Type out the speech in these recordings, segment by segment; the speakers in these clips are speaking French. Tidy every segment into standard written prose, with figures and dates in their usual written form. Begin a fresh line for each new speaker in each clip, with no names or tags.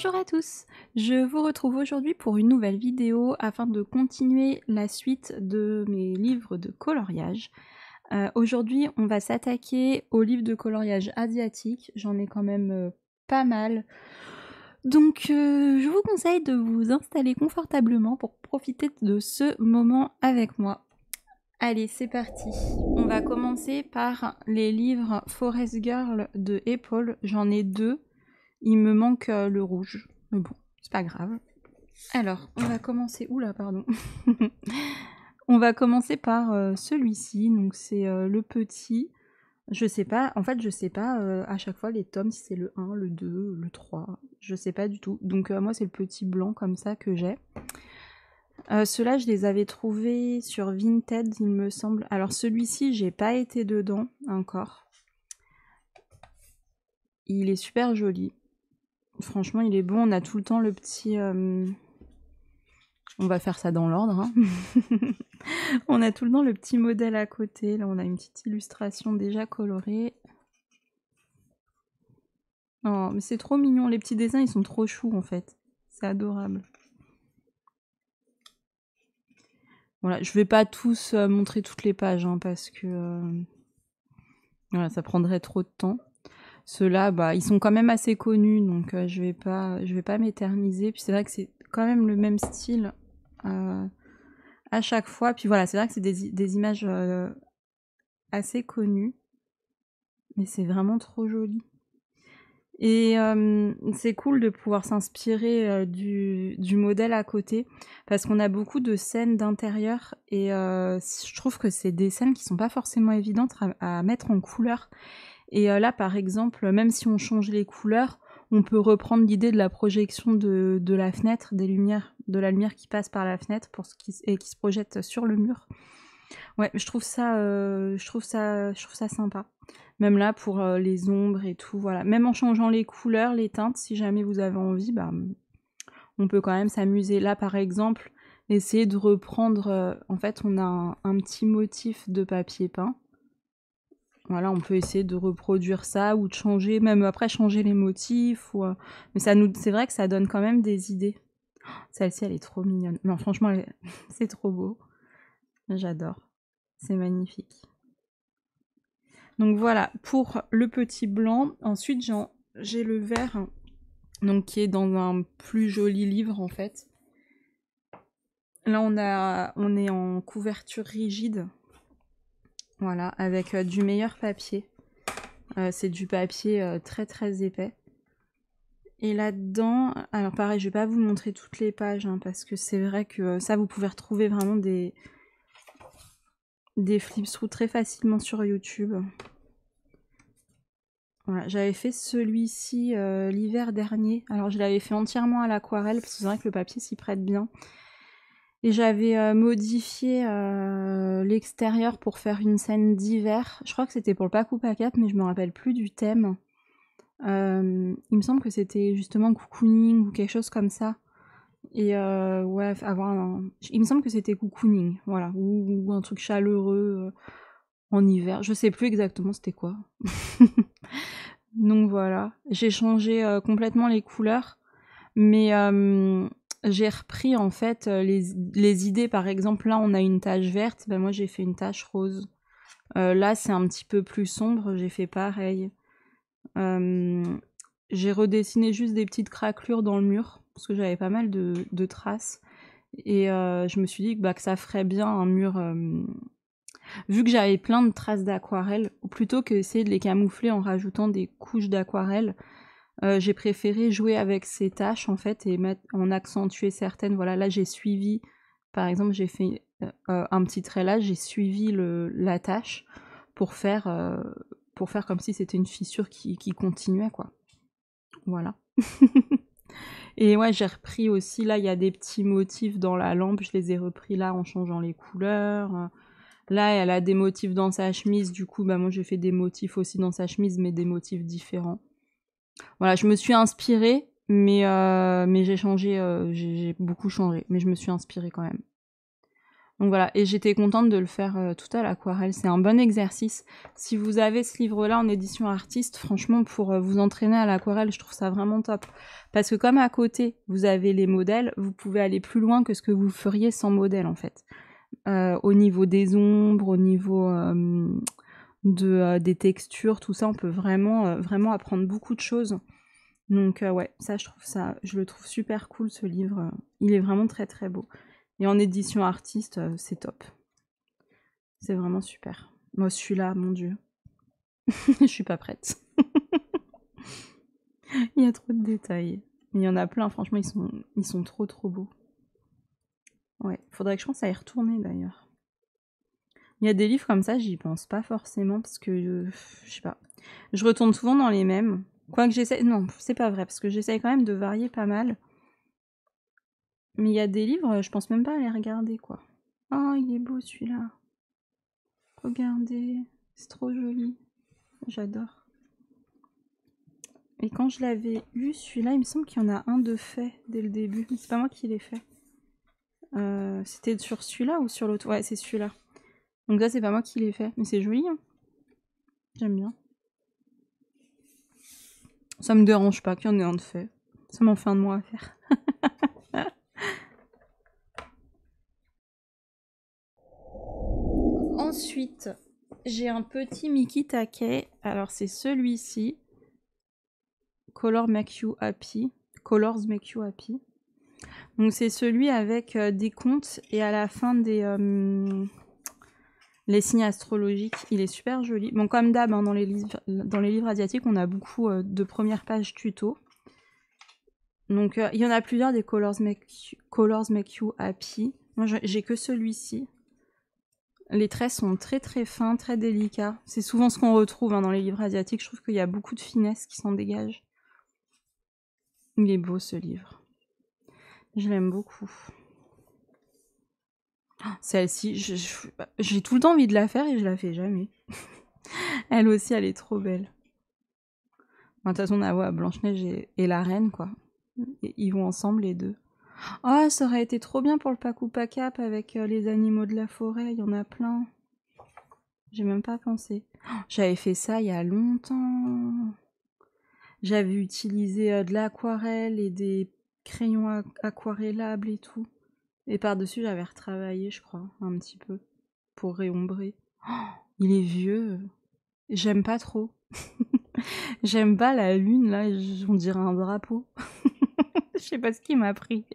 Bonjour à tous, je vous retrouve aujourd'hui pour une nouvelle vidéo afin de continuer la suite de mes livres de coloriage. Aujourd'hui on va s'attaquer aux livres de coloriage asiatique, j'en ai quand même pas mal. Donc je vous conseille de vous installer confortablement pour profiter de ce moment avec moi. Allez, c'est parti. On va commencer par les livres Forest Girl de Apple, j'en ai deux. Il me manque le rouge, mais bon, c'est pas grave. Alors, on va commencer... Oula, pardon. On va commencer par celui-ci, donc c'est le petit. Je sais pas, en fait, je sais pas à chaque fois les tomes, si c'est le 1, le 2, le 3, je sais pas du tout. Donc moi, c'est le petit blanc comme ça que j'ai. Ceux-là, je les avais trouvés sur Vinted, il me semble. Alors celui-ci, j'ai pas été dedans encore. Il est super joli. Franchement, il est bon. On a tout le temps le petit... On va faire ça dans l'ordre. Hein. On a tout le temps le petit modèle à côté. Là, on a une petite illustration déjà colorée. Oh, mais c'est trop mignon. Les petits dessins, ils sont trop choux, en fait. C'est adorable. Voilà, je vais pas tous montrer toutes les pages, hein, parce que... voilà, ça prendrait trop de temps. Ceux-là, bah, ils sont quand même assez connus, donc je vais pas m'éterniser. Puis c'est vrai que c'est quand même le même style à chaque fois. Puis voilà, c'est vrai que c'est des images assez connues. Mais c'est vraiment trop joli. Et c'est cool de pouvoir s'inspirer du modèle à côté. Parce qu'on a beaucoup de scènes d'intérieur. Et je trouve que c'est des scènes qui sont pas forcément évidentes à mettre en couleur. Et là, par exemple, même si on change les couleurs, on peut reprendre l'idée de la projection de la fenêtre, des lumières, de la lumière qui passe par la fenêtre et qui se projette sur le mur. Ouais, je trouve ça sympa. Même là, pour les ombres et tout, voilà. Même en changeant les couleurs, les teintes, si jamais vous avez envie, bah, on peut quand même s'amuser. Là, par exemple, essayer de reprendre... en fait, on a un petit motif de papier peint. Voilà, on peut essayer de reproduire ça ou de changer, même après changer les motifs. Mais c'est vrai que ça donne quand même des idées. Celle-ci, elle est trop mignonne. Non, franchement, c'est trop beau. J'adore. C'est magnifique. Donc voilà, pour le petit blanc. Ensuite, j'ai le vert, donc qui est dans un plus joli livre en fait. Là, on est en couverture rigide. Voilà, avec du meilleur papier. C'est du papier très très épais. Et là-dedans, alors pareil, je vais pas vous montrer toutes les pages, hein, parce que c'est vrai que ça, vous pouvez retrouver vraiment des flip-through très facilement sur YouTube. Voilà, j'avais fait celui-ci l'hiver dernier. Alors je l'avais fait entièrement à l'aquarelle, parce que c'est vrai que le papier s'y prête bien. Et j'avais modifié l'extérieur pour faire une scène d'hiver. Je crois que c'était pour le Paku Pakat, mais je me rappelle plus du thème. Il me semble que c'était justement cocooning ou quelque chose comme ça. Et ouais, il me semble que c'était cocooning, voilà. Ou un truc chaleureux en hiver. Je sais plus exactement c'était quoi. Donc voilà. J'ai changé complètement les couleurs. Mais j'ai repris en fait les idées. Par exemple, là on a une tache verte. Ben, moi j'ai fait une tache rose. Là c'est un petit peu plus sombre. J'ai fait pareil. J'ai redessiné juste des petites craquelures dans le mur parce que j'avais pas mal de traces et je me suis dit que ça ferait bien un mur vu que j'avais plein de traces d'aquarelle, plutôt que essayer de les camoufler en rajoutant des couches d'aquarelle, j'ai préféré jouer avec ces taches en fait et en accentuer certaines. Voilà, là j'ai suivi, par exemple j'ai fait un petit trait là, j'ai suivi la tache pour faire comme si c'était une fissure qui continuait quoi. Voilà. Et ouais, j'ai repris aussi, là, il y a des petits motifs dans la lampe, je les ai repris là en changeant les couleurs. Là, elle a des motifs dans sa chemise, du coup, moi j'ai fait des motifs aussi dans sa chemise, mais des motifs différents. Voilà, je me suis inspirée, mais j'ai changé, j'ai beaucoup changé, mais je me suis inspirée quand même. Donc voilà, et j'étais contente de le faire tout à l'aquarelle. C'est un bon exercice. Si vous avez ce livre-là en édition artiste, franchement, pour vous entraîner à l'aquarelle, je trouve ça vraiment top. Parce que comme à côté, vous avez les modèles, vous pouvez aller plus loin que ce que vous feriez sans modèle, en fait. Au niveau des ombres, au niveau des textures, tout ça, on peut vraiment apprendre beaucoup de choses. Donc ouais, ça, je le trouve super cool, ce livre. Il est vraiment très très beau. Et en édition artiste, c'est top. C'est vraiment super. Moi, celui-là, mon Dieu. Je suis pas prête. Il y a trop de détails. Mais il y en a plein, franchement, ils sont trop trop beaux. Ouais, faudrait que je pense à y retourner d'ailleurs. Il y a des livres comme ça, j'y pense pas forcément parce que, je sais pas. Je retourne souvent dans les mêmes. Quoique j'essaie... Non, c'est pas vrai, parce que j'essaye quand même de varier pas mal. Mais il y a des livres, je pense même pas à les regarder, quoi. Oh, il est beau celui-là. Regardez, c'est trop joli. J'adore. Et quand je l'avais eu, celui-là, il me semble qu'il y en a un de fait dès le début. Mais c'est pas moi qui l'ai fait. C'était sur celui-là ou sur l'autre? Ouais, c'est celui-là. Donc là, c'est pas moi qui l'ai fait. Mais c'est joli, hein. J'aime bien. Ça me dérange pas qu'il y en ait un de fait. Ça m'en fait un de moi à faire. Ensuite, j'ai un petit Miki Take. Alors, c'est celui-ci. Colors Make You Happy. Colors Make You Happy. Donc, c'est celui avec des contes et à la fin les signes astrologiques. Il est super joli. Bon, comme d'hab, hein, dans les livres asiatiques, on a beaucoup de premières pages tuto. Donc, il y en a plusieurs des Colors Make You Happy. Moi, j'ai que celui-ci. Les traits sont très très fins, très délicats. C'est souvent ce qu'on retrouve hein, dans les livres asiatiques. Je trouve qu'il y a beaucoup de finesse qui s'en dégage. Il est beau ce livre. Je l'aime beaucoup. Celle-ci, j'ai tout le temps envie de la faire et je la fais jamais. Elle aussi, elle est trop belle. De toute façon, on a Blanche-Neige et la reine, quoi. Et ils vont ensemble, les deux. Oh, ça aurait été trop bien pour le Paku Pakap avec les animaux de la forêt. Il y en a plein. J'ai même pas pensé. Oh, j'avais fait ça il y a longtemps. J'avais utilisé de l'aquarelle et des crayons aquarellables et tout. Et par-dessus, j'avais retravaillé, je crois, un petit peu, pour réombrer. Oh, il est vieux. J'aime pas trop. J'aime pas la lune, là, on dirait un drapeau. Je sais pas ce qui m'a pris.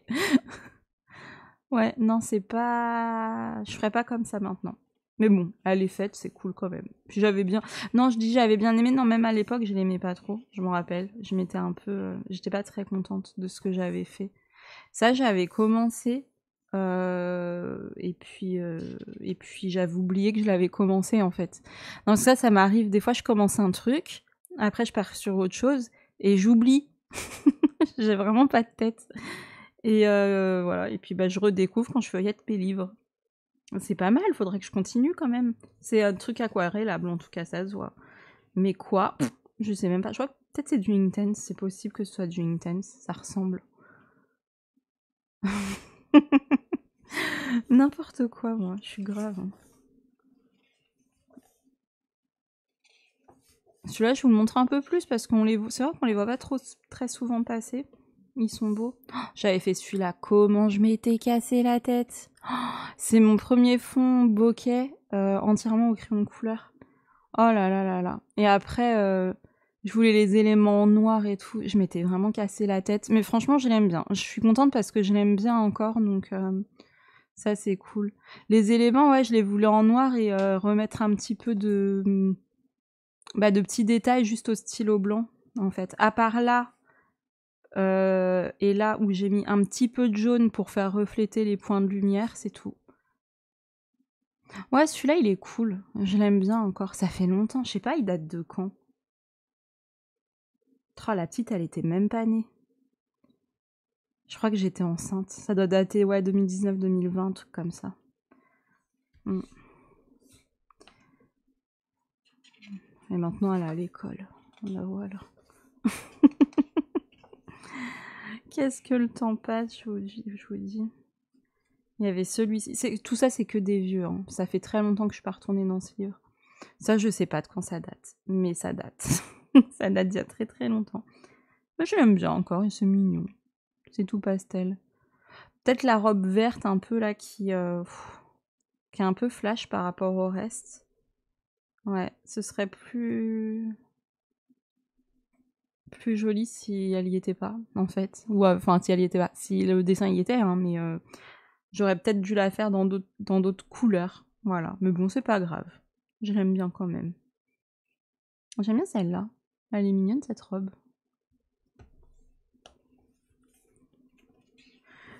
Ouais, non, c'est pas... Je ferais pas comme ça maintenant. Mais bon, elle est faite, c'est cool quand même. Puis j'avais bien... Non, je dis j'avais bien aimé. Non, même à l'époque, je l'aimais pas trop. Je m'en rappelle. Je m'étais un peu... J'étais pas très contente de ce que j'avais fait. Ça, j'avais commencé. Et puis j'avais oublié que je l'avais commencé, en fait. Donc ça m'arrive. Des fois, je commence un truc. Après, je pars sur autre chose. Et j'oublie. J'ai vraiment pas de tête. Et voilà. Et puis, je redécouvre quand je feuillette mes livres. C'est pas mal, faudrait que je continue quand même. C'est un truc aquarellable, en tout cas, ça se voit. Mais quoi? Je sais même pas. Je crois que peut-être c'est du Intense. C'est possible que ce soit du Intense. Ça ressemble. N'importe quoi, moi. Je suis grave. Celui-là, je vous le montre un peu plus parce qu'on les voit. C'est vrai qu'on les voit pas très souvent passer. Ils sont beaux. Oh, j'avais fait celui-là. Comment je m'étais cassé la tête. Oh, c'est mon premier fond bokeh entièrement au crayon de couleur. Oh là là là là. Et après, je voulais les éléments en noir et tout. Je m'étais vraiment cassé la tête. Mais franchement, je l'aime bien. Je suis contente parce que je l'aime bien encore. Donc ça, c'est cool. Les éléments, ouais, je les voulais en noir et remettre un petit peu de petits détails juste au stylo blanc, en fait. À part là, et là où j'ai mis un petit peu de jaune pour faire refléter les points de lumière, c'est tout. Ouais, celui-là, il est cool. Je l'aime bien encore. Ça fait longtemps. Je sais pas, il date de quand? Oh, la petite, elle était même pas née. Je crois que j'étais enceinte. Ça doit dater, ouais, 2019-2020, un truc comme ça. Et maintenant, elle est à l'école. La voilà. Qu'est-ce que le temps passe, je vous dis. Il y avait celui-ci. Tout ça, c'est que des vieux. Hein. Ça fait très longtemps que je suis pas retournée dans ce livre. Ça, je sais pas de quand ça date. Mais ça date. Ça date d'il y a très très longtemps. Mais je l'aime bien encore, et c'est mignon. C'est tout pastel. Peut-être la robe verte un peu là qui est un peu flash par rapport au reste. Ouais, ce serait plus joli si elle y était pas, en fait. Ou enfin, si elle y était pas. Si le dessin y était, hein, mais j'aurais peut-être dû la faire dans d'autres couleurs. Voilà. Mais bon, c'est pas grave. Je l'aime bien quand même. J'aime bien celle-là. Elle est mignonne, cette robe.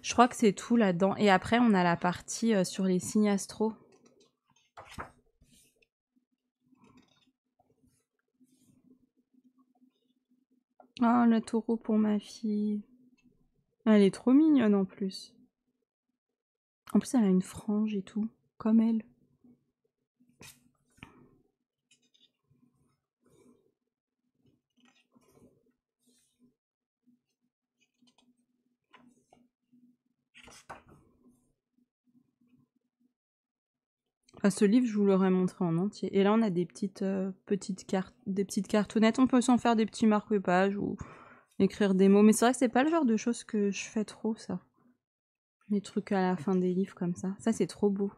Je crois que c'est tout là-dedans. Et après, on a la partie sur les signes astro. Oh, le taureau pour ma fille. Elle est trop mignonne en plus. En plus, elle a une frange et tout, comme elle. Enfin, ce livre, je vous l'aurais montré en entier. Et là, on a des petites cartonnettes. On peut s'en faire des petits marque-pages ou écrire des mots. Mais c'est vrai que c'est pas le genre de choses que je fais trop, ça. Les trucs à la fin des livres comme ça. Ça, c'est trop beau.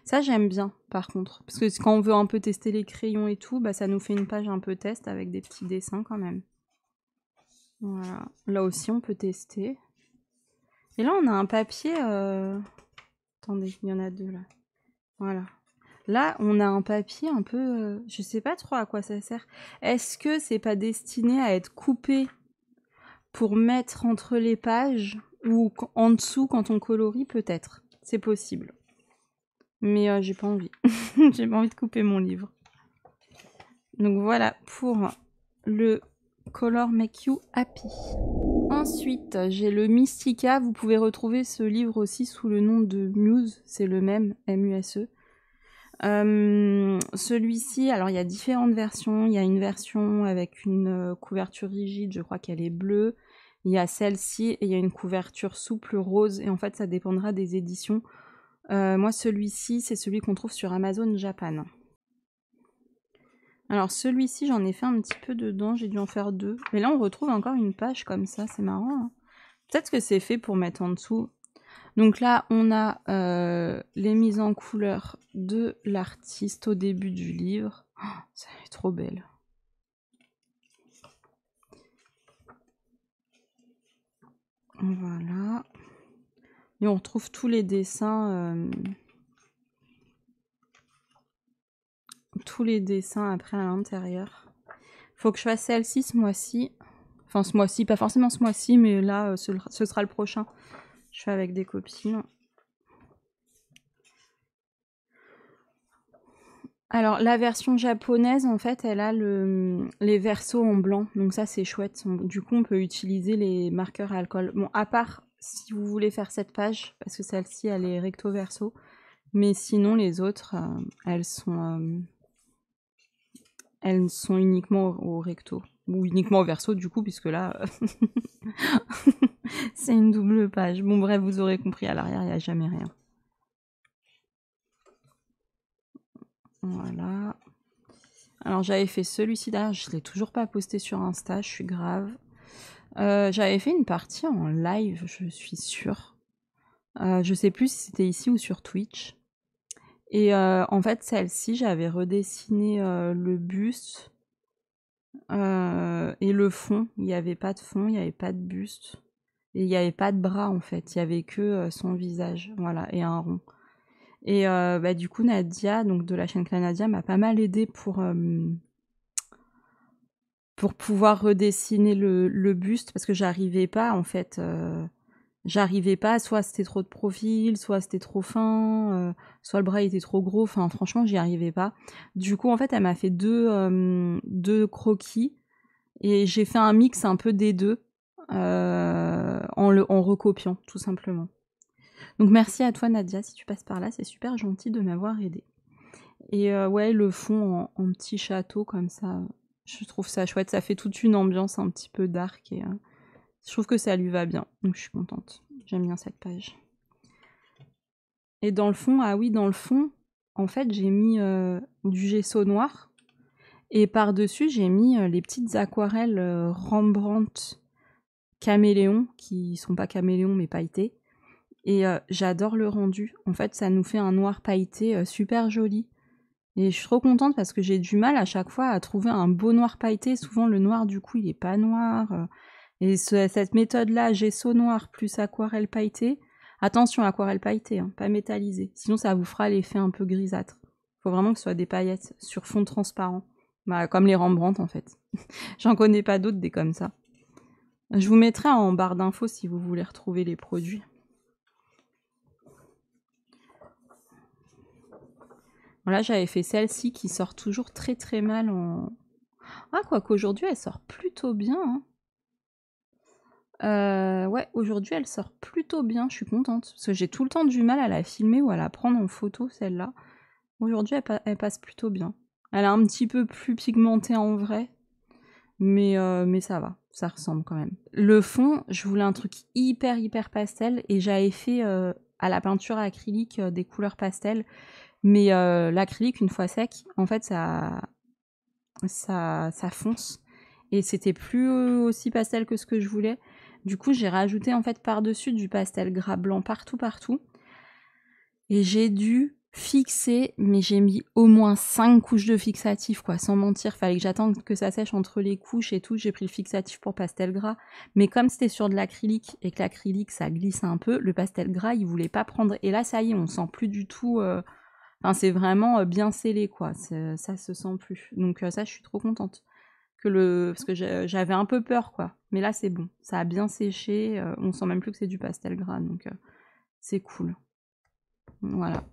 Ça, j'aime bien, par contre. Parce que quand on veut un peu tester les crayons et tout, bah, ça nous fait une page un peu test avec des petits dessins quand même. Voilà. Là aussi, on peut tester. Et là, on a un papier... Attendez, il y en a deux, là. Voilà. Là, on a un papier un peu... je sais pas trop à quoi ça sert. Est-ce que c'est pas destiné à être coupé pour mettre entre les pages ou en dessous quand on colorie? Peut-être. C'est possible. Mais j'ai pas envie. J'ai pas envie de couper mon livre. Donc voilà pour le Color Make You Happy. Ensuite, j'ai le Mystica. Vous pouvez retrouver ce livre aussi sous le nom de Muse. C'est le même, M-U-S-E. Celui-ci, alors il y a différentes versions. Il y a une version avec une couverture rigide, je crois qu'elle est bleue. Il y a celle-ci et il y a une couverture souple rose. Et en fait, ça dépendra des éditions. Moi, celui-ci, c'est celui qu'on trouve sur Amazon Japan. Alors celui-ci, j'en ai fait un petit peu dedans, j'ai dû en faire 2. Mais là, on retrouve encore une page comme ça, c'est marrant. Hein. Peut-être que c'est fait pour mettre en dessous. Donc là, on a les mises en couleur de l'artiste au début du livre. Oh, ça est trop belle. Voilà. Et on retrouve tous les dessins... tous les dessins après à l'intérieur. Faut que je fasse celle-ci ce mois-ci. Enfin, ce mois-ci, pas forcément ce mois-ci, mais là, ce sera le prochain. Je fais avec des copines. Alors, la version japonaise, en fait, elle a les versos en blanc. Donc ça, c'est chouette. Du coup, on peut utiliser les marqueurs à alcool. Bon, à part si vous voulez faire cette page, parce que celle-ci, elle est recto verso. Mais sinon, les autres, elles sont uniquement au recto. Ou uniquement au verso, du coup, puisque là, c'est une double page. Bon, bref, vous aurez compris, à l'arrière, il n'y a jamais rien. Voilà. Alors, j'avais fait celui-ci d'ailleurs, je ne l'ai toujours pas posté sur Insta, je suis grave. J'avais fait une partie en live, je suis sûre. Je sais plus si c'était ici ou sur Twitch. Et en fait, celle-ci, j'avais redessiné le buste et le fond. Il n'y avait pas de fond, il n'y avait pas de buste. Et il n'y avait pas de bras, en fait. Il n'y avait que son visage, voilà, et un rond. Et bah, du coup, Nadia, donc de la chaîne Clanadia, m'a pas mal aidée pour pouvoir redessiner le buste, parce que j'arrivais pas, en fait. J'arrivais pas, soit c'était trop de profil, soit c'était trop fin, soit le bras était trop gros. Enfin, franchement, j'y arrivais pas. Du coup, en fait, elle m'a fait deux croquis et j'ai fait un mix un peu des deux en recopiant, tout simplement. Donc, merci à toi, Nadia, si tu passes par là. C'est super gentil de m'avoir aidé. Et ouais, le fond en petit château comme ça, je trouve ça chouette. Ça fait toute une ambiance un petit peu dark et je trouve que ça lui va bien. Donc, je suis contente. J'aime bien cette page. Et dans le fond, ah oui, dans le fond, en fait, j'ai mis du gesso noir. Et par-dessus, j'ai mis les petites aquarelles Rembrandt caméléon, qui sont pas caméléons, mais pailletés. Et j'adore le rendu. En fait, ça nous fait un noir pailleté super joli. Et je suis trop contente parce que j'ai du mal à chaque fois à trouver un beau noir pailleté. Souvent, le noir, du coup, il est pas noir. Et cette méthode-là, gesso noir plus aquarelle pailletée. Attention, aquarelle pailletée, hein, pas métallisée. Sinon, ça vous fera l'effet un peu grisâtre. Faut vraiment que ce soit des paillettes sur fond transparent. Bah, comme les Rembrandt, en fait. J'en connais pas d'autres des comme ça. Je vous mettrai en barre d'infos si vous voulez retrouver les produits. Voilà, j'avais fait celle-ci qui sort toujours très très mal en... Ah, quoi qu'aujourd'hui, elle sort plutôt bien. Hein. Ouais, aujourd'hui, elle sort plutôt bien. Je suis contente. Parce que j'ai tout le temps du mal à la filmer ou à la prendre en photo, celle-là. Aujourd'hui, elle passe plutôt bien. Elle est un petit peu plus pigmentée en vrai. Mais ça va. Ça ressemble quand même. Le fond, je voulais un truc hyper hyper pastel. Et j'avais fait à la peinture acrylique des couleurs pastel. Mais l'acrylique, une fois sec, en fait, ça fonce. Et c'était plus aussi pastel que ce que je voulais. Du coup, j'ai rajouté en fait par-dessus du pastel gras blanc partout. Et j'ai dû fixer, mais j'ai mis au moins 5 couches de fixatif, quoi, sans mentir. Fallait que j'attende que ça sèche entre les couches et tout. J'ai pris le fixatif pour pastel gras. Mais comme c'était sur de l'acrylique et que l'acrylique, ça glisse un peu, le pastel gras, il voulait pas prendre. Et là, ça y est, on sent plus du tout... Enfin, c'est vraiment bien scellé, quoi. Ça se sent plus. Donc ça, je suis trop contente. Parce que j'avais un peu peur, quoi. Mais là, c'est bon. Ça a bien séché. On sent même plus que c'est du pastel gras. Donc c'est cool. Voilà.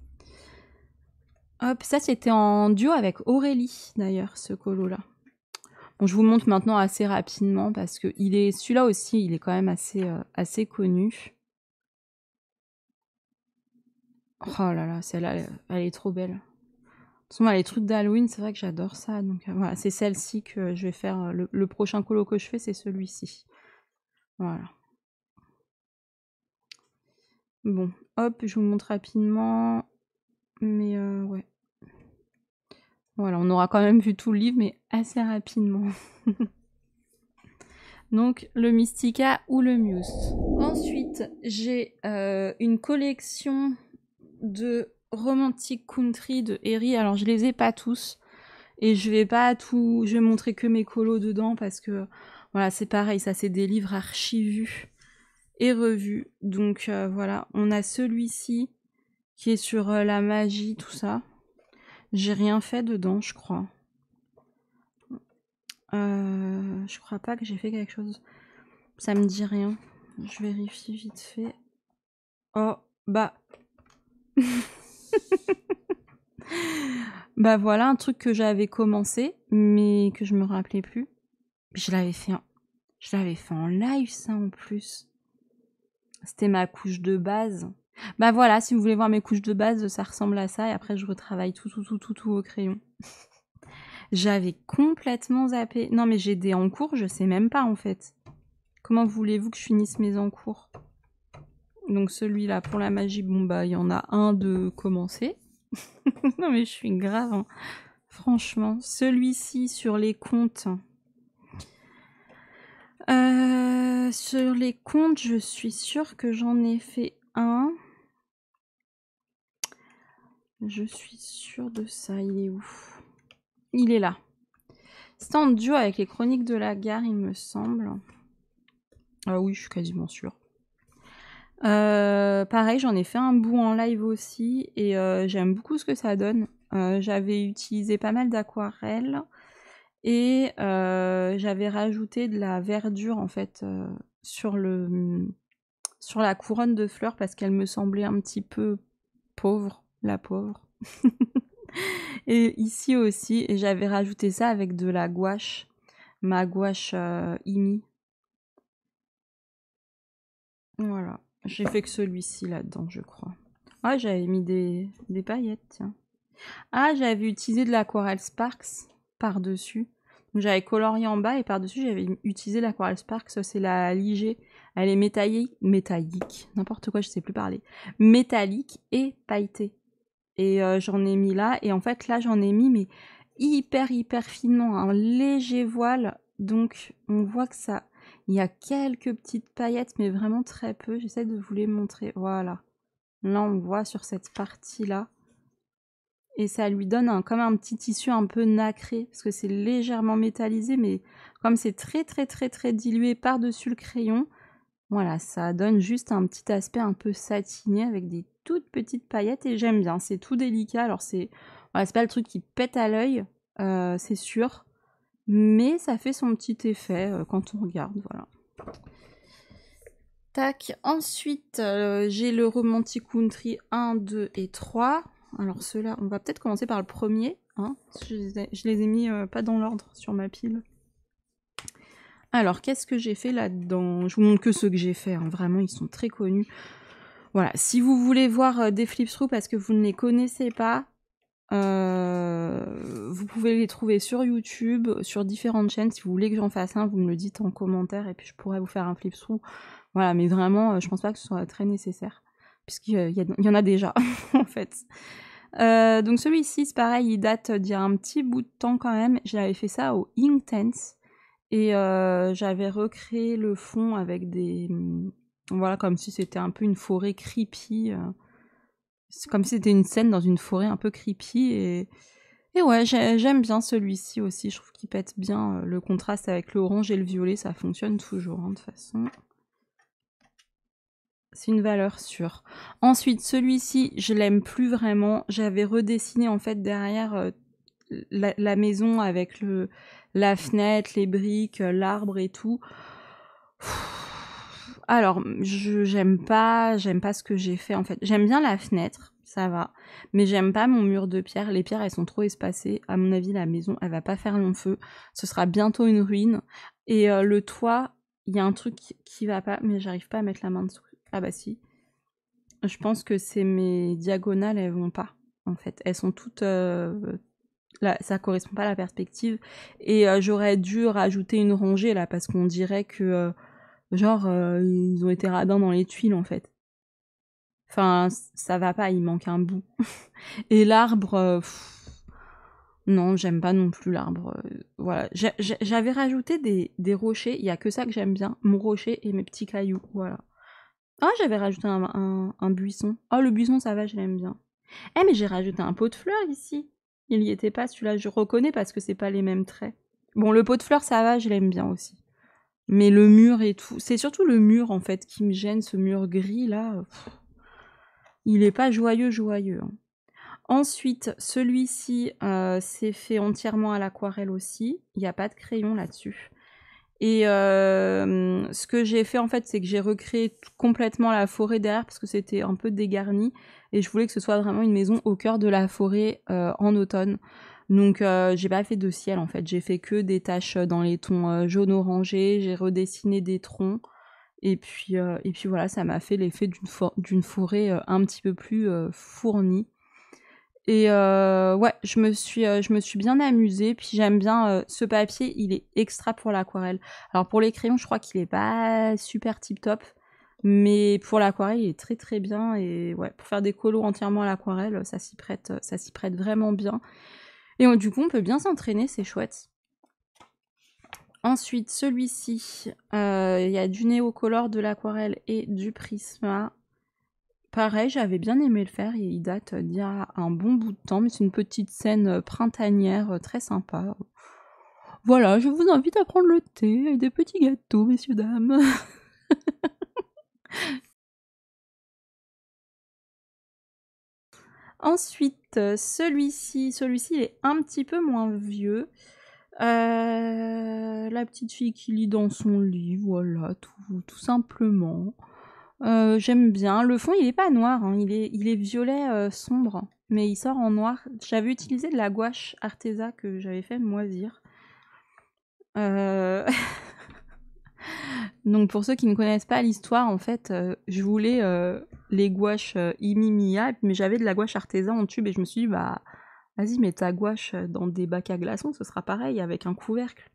Hop, ça, c'était en duo avec Aurélie, d'ailleurs, ce colo-là. Bon, je vous montre maintenant assez rapidement parce que celui-là aussi, il est quand même assez connu. Oh là là, celle-là, elle est trop belle. De toute façon, les trucs d'Halloween, c'est vrai que j'adore ça. Donc voilà, c'est celle-ci que je vais faire. Le prochain colo que je fais, c'est celui-ci. Voilà. Bon, hop, je vous montre rapidement. Mais ouais. Voilà, on aura quand même vu tout le livre, mais assez rapidement. Donc, le Mystica ou le Muse. Ensuite, j'ai une collection de Romantic Country de Herry. Alors, je les ai pas tous. Et je vais montrer que mes colos dedans parce que voilà, c'est pareil, ça c'est des livres archivus et revus. Donc voilà, on a celui-ci qui est sur la magie, tout ça. J'ai rien fait dedans, je crois. Je crois pas que j'ai fait quelque chose. Ça me dit rien. Je vérifie vite fait. Oh, bah. Bah voilà, un truc que j'avais commencé, mais que je me rappelais plus. Je l'avais fait en live, ça, en plus. C'était ma couche de base. Bah voilà, si vous voulez voir mes couches de base, ça ressemble à ça. Et après, je retravaille tout au crayon. J'avais complètement zappé. Non, mais j'ai des encours, je sais même pas, en fait. Comment voulez-vous que je finisse mes encours? Donc celui-là, pour la magie, bon, bah, il y en a un de commencer. Non, mais je suis grave, hein. Franchement. Celui-ci, sur les comptes... sur les comptes, je suis sûre que j'en ai fait un. Je suis sûre de ça. Il est où? Il est là. C'était en duo avec les Chroniques de la Gare, il me semble. Ah oui, je suis quasiment sûre. Pareil, j'en ai fait un bout en live aussi et j'aime beaucoup ce que ça donne. J'avais utilisé pas mal d'aquarelles et j'avais rajouté de la verdure en fait sur la couronne de fleurs parce qu'elle me semblait un petit peu pauvre, la pauvre. Et ici aussi, et j'avais rajouté ça avec de la gouache, ma gouache Imi. Voilà, j'ai fait que celui-ci là-dedans, je crois. Ah, j'avais mis des paillettes, tiens. Ah, j'avais utilisé de l'aquarelle Sparks par-dessus. Donc j'avais colorié en bas et par-dessus, j'avais utilisé l'aquarelle Sparks, c'est la Liger Elle est métallique, n'importe quoi, je sais plus parler. Métallique et pailletée. Et j'en ai mis là. Et en fait, là, j'en ai mis, mais hyper finement, un léger voile. Donc, on voit que ça... Il y a quelques petites paillettes, mais vraiment très peu. J'essaie de vous les montrer. Voilà. Là, on voit sur cette partie-là. Et ça lui donne comme un petit tissu un peu nacré, parce que c'est légèrement métallisé, mais comme c'est très dilué par-dessus le crayon, voilà, ça donne juste un petit aspect un peu satiné avec des toutes petites paillettes, et j'aime bien. C'est tout délicat, alors c'est pas le truc qui pète à l'œil, c'est sûr, mais ça fait son petit effet quand on regarde, voilà. Tac, ensuite j'ai le Romantic Country 1, 2 et 3. Alors ceux-là, on va peut-être commencer par le premier, hein. Je les ai mis pas dans l'ordre sur ma pile. Alors, qu'est-ce que j'ai fait là-dedans? Je vous montre que ceux que j'ai fait, hein. Vraiment, ils sont très connus. Voilà, si vous voulez voir des flip-through parce que vous ne les connaissez pas, vous pouvez les trouver sur YouTube, sur différentes chaînes. Si vous voulez que j'en fasse un, vous me le dites en commentaire et puis je pourrais vous faire un flip-through. Voilà, mais vraiment, je pense pas que ce soit très nécessaire, puisqu'il y en a déjà, en fait. Donc celui-ci, c'est pareil, il date d'il y a un petit bout de temps quand même. J'avais fait ça au Inktense. Et j'avais recréé le fond avec des... Voilà, comme si c'était un peu une forêt creepy. C'est comme si c'était une scène dans une forêt un peu creepy. Et ouais, j'aime bien celui-ci aussi. Je trouve qu'il pète bien le contraste avec le orange et le violet. Ça fonctionne toujours, hein, de toute façon. C'est une valeur sûre. Ensuite, celui-ci, je l'aime plus vraiment. J'avais redessiné en fait derrière la maison avec la fenêtre, les briques, l'arbre et tout. Alors, j'aime pas ce que j'ai fait en fait. J'aime bien la fenêtre, ça va, mais j'aime pas mon mur de pierre. Les pierres, elles sont trop espacées. À mon avis, la maison, elle va pas faire long feu. Ce sera bientôt une ruine. Et le toit, il y a un truc qui va pas, mais j'arrive pas à mettre la main dessous. Ah bah si. Je pense que c'est mes diagonales, elles vont pas, en fait. Elles sont toutes... là, ça correspond pas à la perspective. Et j'aurais dû rajouter une rangée, là, parce qu'on dirait que... genre, ils ont été radins dans les tuiles, en fait. Enfin, ça va pas, il manque un bout. Et l'arbre... non, j'aime pas non plus l'arbre. Voilà. J'avais rajouté des rochers, il y a que ça que j'aime bien. Mon rocher et mes petits cailloux, voilà. Ah, j'avais rajouté un buisson. Oh, le buisson, ça va, je l'aime bien. Eh, mais j'ai rajouté un pot de fleurs ici. Il y était pas, celui-là, je reconnais parce que c'est pas les mêmes traits. Bon, le pot de fleurs, ça va, je l'aime bien aussi. Mais le mur et tout, c'est surtout le mur, en fait, qui me gêne, ce mur gris, là. Il est pas joyeux, hein. Ensuite, celui-ci, c'est fait entièrement à l'aquarelle aussi. Il n'y a pas de crayon là-dessus. Et ce que j'ai fait en fait, c'est que j'ai recréé complètement la forêt derrière parce que c'était un peu dégarni et je voulais que ce soit vraiment une maison au cœur de la forêt en automne. Donc j'ai pas fait de ciel en fait, j'ai fait que des taches dans les tons jaune orangé, j'ai redessiné des troncs et puis voilà, ça m'a fait l'effet d'une forêt un petit peu plus fournie. Et ouais, je me suis bien amusée, puis j'aime bien ce papier, il est extra pour l'aquarelle. Alors pour les crayons, je crois qu'il est pas super tip top, mais pour l'aquarelle, il est très bien et ouais, pour faire des colos entièrement à l'aquarelle, ça s'y prête vraiment bien. Et du coup, on peut bien s'entraîner, c'est chouette. Ensuite, celui-ci, il y a du Neocolor, de l'aquarelle et du Prisma. Pareil, j'avais bien aimé le faire, il date d'il y a un bon bout de temps, mais c'est une petite scène printanière très sympa. Voilà, je vous invite à prendre le thé et des petits gâteaux, messieurs, dames. Ensuite, celui-ci, il est un petit peu moins vieux. La petite fille qui lit dans son lit, voilà, tout simplement. J'aime bien. Le fond, il est pas noir, hein. Il est violet sombre, mais il sort en noir. J'avais utilisé de la gouache Arteza que j'avais fait moisir. Donc pour ceux qui ne connaissent pas l'histoire, en fait, je voulais les gouaches Imimiya, mais j'avais de la gouache Arteza en tube et je me suis dit, bah, vas-y, mets ta gouache dans des bacs à glaçons, ce sera pareil avec un couvercle.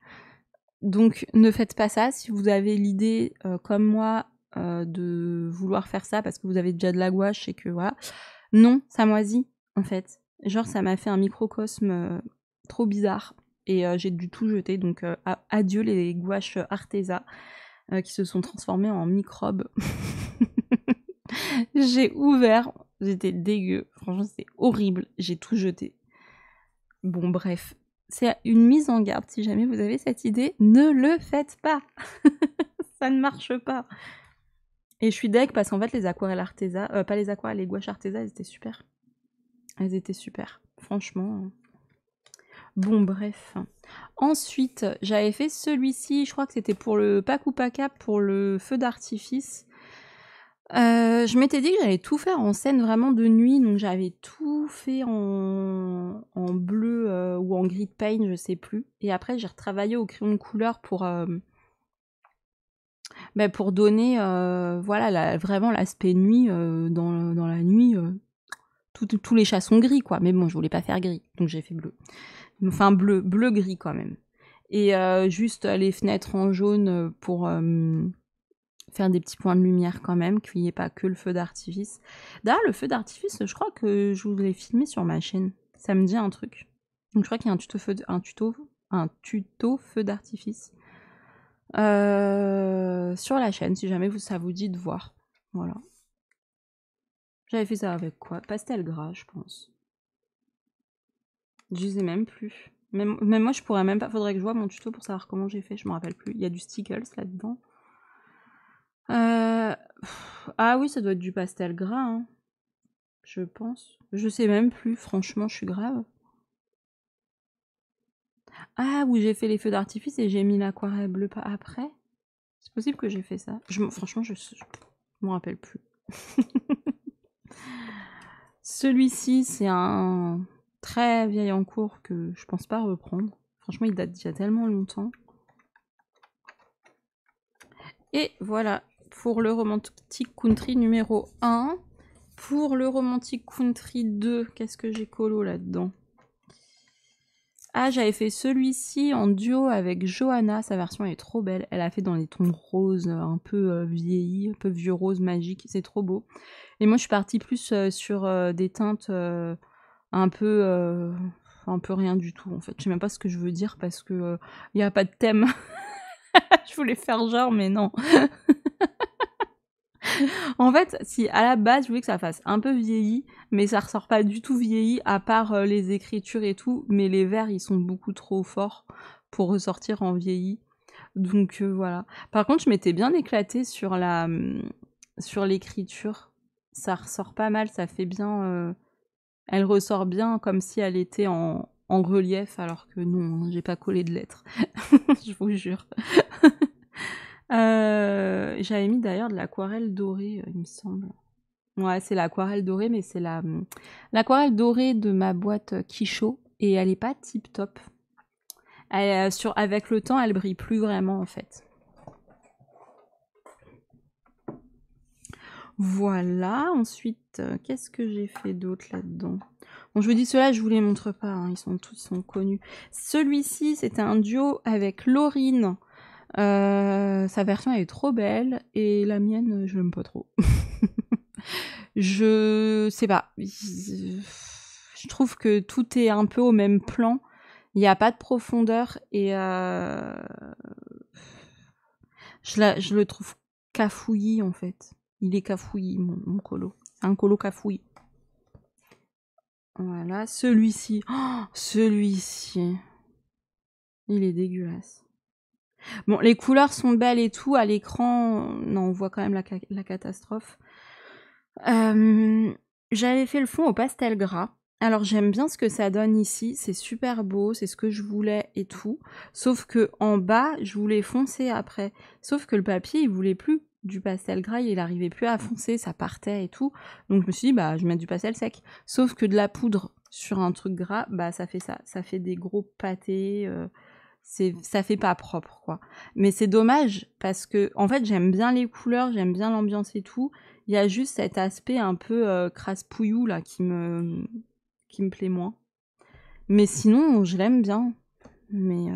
Donc ne faites pas ça si vous avez l'idée, comme moi, de vouloir faire ça parce que vous avez déjà de la gouache et que voilà. Non, ça moisit, en fait. Genre, ça m'a fait un microcosme trop bizarre et j'ai dû tout jeter. Donc, adieu les gouaches Arteza qui se sont transformées en microbes. J'ai ouvert, j'étais dégueu. Franchement, c'était horrible. J'ai tout jeté. Bon, bref. C'est une mise en garde. Si jamais vous avez cette idée, ne le faites pas. Ça ne marche pas. Et je suis deg parce qu'en fait, les aquarelles Arteza, pas les aquarelles, les gouaches Arteza, elles étaient super. Elles étaient super. Franchement. Bon, bref. Ensuite, j'avais fait celui-ci. Je crois que c'était pour le Paku Paka, pour le feu d'artifice. Je m'étais dit que j'allais tout faire en scène vraiment de nuit, donc j'avais tout fait en bleu ou en gris de paint, je sais plus. Et après, j'ai retravaillé au crayon de couleur pour donner voilà, vraiment l'aspect nuit dans la nuit. Tous les chats sont gris, quoi. Mais bon, je voulais pas faire gris, donc j'ai fait bleu. Enfin, bleu-gris quand même. Et juste les fenêtres en jaune pour faire des petits points de lumière quand même, qu'il n'y ait pas que le feu d'artifice. D'ailleurs, le feu d'artifice, je crois que je vous l'ai filmé sur ma chaîne. Ça me dit un truc. Donc je crois qu'il y a un tuto feu d'artifice sur la chaîne, si jamais ça vous dit de voir. Voilà. J'avais fait ça avec quoi? Pastel gras, je pense. Je sais même plus. Même moi, je pourrais même pas. Faudrait que je vois mon tuto pour savoir comment j'ai fait. Je me rappelle plus. Il y a du Stickles là-dedans. Ah oui, ça doit être du pastel gras, hein. Je pense. Je sais même plus, franchement, je suis grave. Ah, oui, j'ai fait les feux d'artifice et j'ai mis l'aquarelle bleue après. C'est possible que j'ai fait ça. Franchement, je me rappelle plus. Celui-ci, c'est un très vieil en cours que je pense pas reprendre. Franchement, il date d'il y a tellement longtemps. Et voilà, pour le Romantic Country numéro 1. Pour le Romantic Country 2, qu'est-ce que j'ai colo là-dedans? Ah, j'avais fait celui-ci en duo avec Johanna, sa version est trop belle. Elle a fait dans les tons roses, un peu vieillis, un peu vieux rose magique, c'est trop beau. Et moi, je suis partie plus sur des teintes un peu rien du tout, en fait. Je sais même pas ce que je veux dire parce que il n'y a pas de thème. Je voulais faire genre, mais non. En fait, si à la base, je voulais que ça fasse un peu vieilli, mais ça ressort pas du tout vieilli, à part les écritures et tout, mais les vers, ils sont beaucoup trop forts pour ressortir en vieilli. Donc voilà. Par contre, je m'étais bien éclatée sur l'écriture. Ça ressort pas mal, ça fait bien... Elle ressort bien comme si elle était en relief, alors que non, j'ai pas collé de lettres. Je vous jure. J'avais mis d'ailleurs de l'aquarelle dorée, il me semble. Ouais, c'est l'aquarelle dorée, mais c'est l'aquarelle dorée de ma boîte Quichot, et elle est pas tip top. Avec le temps, elle brille plus vraiment en fait. Voilà, ensuite, qu'est-ce que j'ai fait d'autre là-dedans? Bon, je vous dis ceux-là, je vous les montre pas, hein, ils sont connus. Celui-ci, c'était un duo avec Laurine. Sa version elle est trop belle et la mienne je l'aime pas trop. Je sais pas. Je trouve que tout est un peu au même plan. Il n'y a pas de profondeur et je le trouve cafouillis en fait. Il est cafouillis mon colo. C'est un colo cafouillis. Voilà, celui-ci. Oh, celui-ci. Il est dégueulasse. Bon, les couleurs sont belles et tout. À l'écran, non, on voit quand même la catastrophe. J'avais fait le fond au pastel gras. Alors j'aime bien ce que ça donne ici. C'est super beau, c'est ce que je voulais et tout. Sauf que en bas, je voulais foncer après. Sauf que le papier, il voulait plus du pastel gras. Il arrivait plus à foncer, ça partait et tout. Donc je me suis dit, bah, je vais mettre du pastel sec. Sauf que de la poudre sur un truc gras, bah, ça fait ça. Ça fait des gros pâtés... ça fait pas propre quoi. Mais c'est dommage parce que en fait j'aime bien les couleurs, j'aime bien l'ambiance et tout. Il y a juste cet aspect un peu crasse-pouillou là qui me plaît moins. Mais sinon je l'aime bien. Mais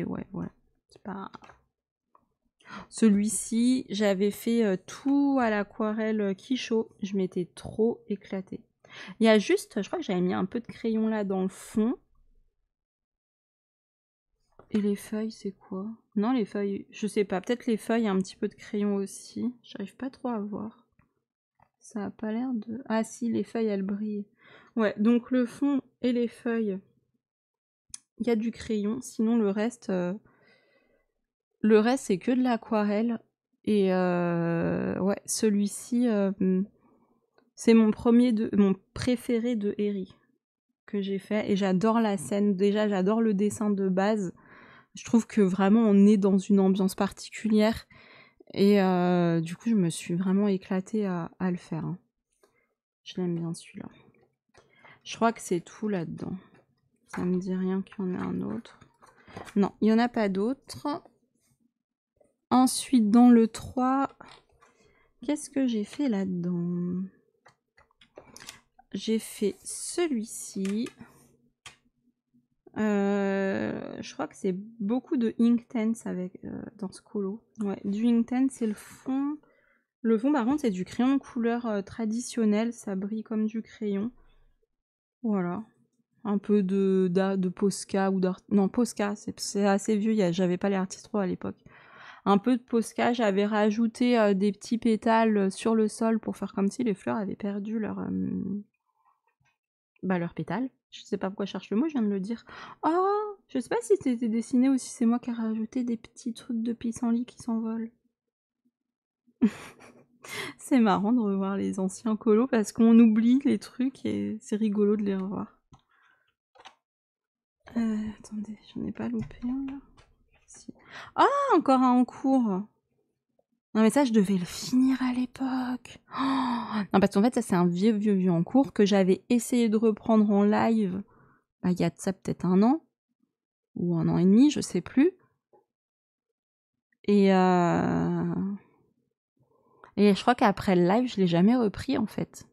ouais, c'est pas... Celui-ci, j'avais fait tout à l'aquarelle Quichot. Je m'étais trop éclatée. Il y a juste, je crois que j'avais mis un peu de crayon là dans le fond. Et les feuilles, c'est quoi? Non, les feuilles, je sais pas. Peut-être les feuilles, un petit peu de crayon aussi. J'arrive pas trop à voir. Ça a pas l'air de... Ah si, les feuilles, elles brillent. Ouais, donc le fond et les feuilles, il y a du crayon. Sinon, le reste c'est que de l'aquarelle. Et ouais, celui-ci, c'est mon préféré de Herry que j'ai fait. Et j'adore la scène. Déjà, j'adore le dessin de base. Je trouve que vraiment, on est dans une ambiance particulière. Et du coup, je me suis vraiment éclatée à le faire. Hein. Je l'aime bien celui-là. Je crois que c'est tout là-dedans. Ça me dit rien qu'il y en ait un autre. Non, il n'y en a pas d'autres. Ensuite, dans le 3, qu'est-ce que j'ai fait là-dedans? J'ai fait celui-ci. Je crois que c'est beaucoup de Inktense avec dans ce colo. Ouais, du Inktense, c'est le fond. Le fond, par contre, c'est du crayon de couleur traditionnel. Ça brille comme du crayon. Voilà. Un peu de Posca ou d'art... Non, Posca, c'est assez vieux. J'avais pas les Artist Pro à l'époque. Un peu de Posca. J'avais rajouté des petits pétales sur le sol pour faire comme si les fleurs avaient perdu leurs pétales. Je sais pas pourquoi je cherche le mot, je viens de le dire. Oh, je sais pas si c'était dessiné ou si c'est moi qui ai rajouté des petits trucs de pissenlit qui s'envolent. C'est marrant de revoir les anciens colos parce qu'on oublie les trucs et c'est rigolo de les revoir. Attendez, j'en ai pas loupé un là. Si. Ah, encore un en cours. Non mais ça, je devais le finir à l'époque. Oh non, parce qu'en fait, ça c'est un vieux en cours que j'avais essayé de reprendre en live. Bah, il y a de ça peut-être 1 an. Ou 1 an et demi, je sais plus. Et je crois qu'après le live, je l'ai jamais repris en fait.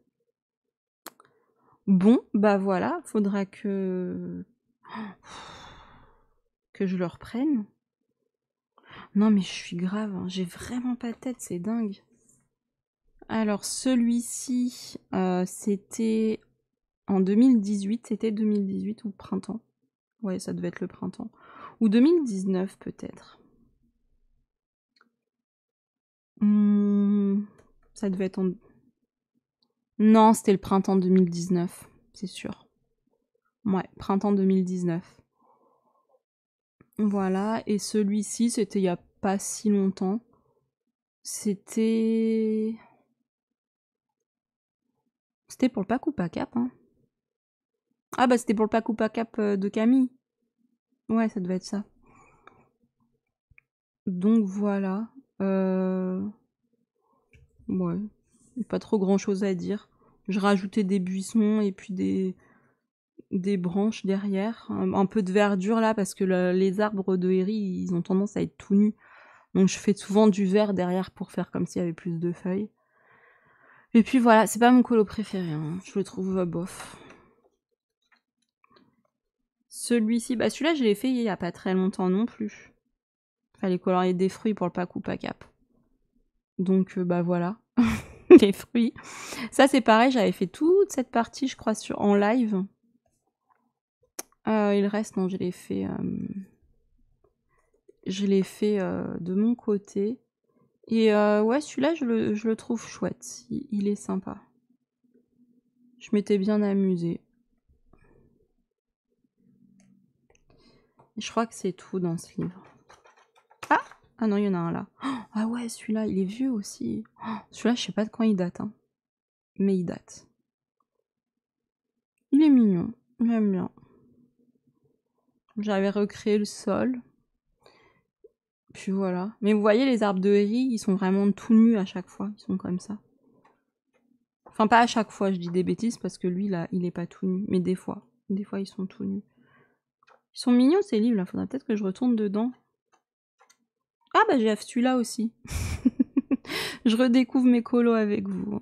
Bon, bah voilà, faudra que je le reprenne. Non mais je suis grave, hein. J'ai vraiment pas de tête, c'est dingue. Alors celui-ci, c'était en 2018, c'était 2018 ou printemps. Ouais, ça devait être le printemps. Ou 2019 peut-être. Ça devait être en... Non, c'était le printemps 2019, c'est sûr. Ouais, printemps 2019. Voilà, et celui-ci, c'était il y a pas si longtemps. C'était pour le Pack ou pas Cap, hein. Ah bah c'était pour le Pack ou pas Cap de Camille. Ouais, ça devait être ça. Donc voilà. Ouais, pas trop grand chose à dire. Je rajoutais des buissons et puis des branches derrière. Un peu de verdure là parce que les arbres de Herry, ils ont tendance à être tout nus. Donc je fais souvent du vert derrière pour faire comme s'il y avait plus de feuilles. Et puis voilà, c'est pas mon colo préféré, hein. Je le trouve bof. Celui-ci, bah celui-là je l'ai fait il y a pas très longtemps non plus. Fallait colorier des fruits pour le Pack ou pas Cap. Donc bah voilà, les fruits. Ça c'est pareil, j'avais fait toute cette partie je crois en live. Il reste, non, je l'ai fait de mon côté. Et ouais, celui-là je le trouve chouette, il est sympa. Je m'étais bien amusée. Je crois que c'est tout dans ce livre. Ah non, il y en a un là. Ah ouais, celui-là, il est vieux aussi. Celui-là, je sais pas de quand il date, hein. Mais il date. Il est mignon, j'aime bien. J'avais recréé le sol. Puis voilà. Mais vous voyez, les arbres de Herry, ils sont vraiment tout nus à chaque fois. Ils sont comme ça. Enfin, pas à chaque fois, je dis des bêtises, parce que lui, là, il est pas tout nu. Mais des fois. Des fois, ils sont tout nus. Ils sont mignons, ces livres, là. Faudrait peut-être que je retourne dedans. Ah bah, j'ai celui-là aussi. Je redécouvre mes colos avec vous.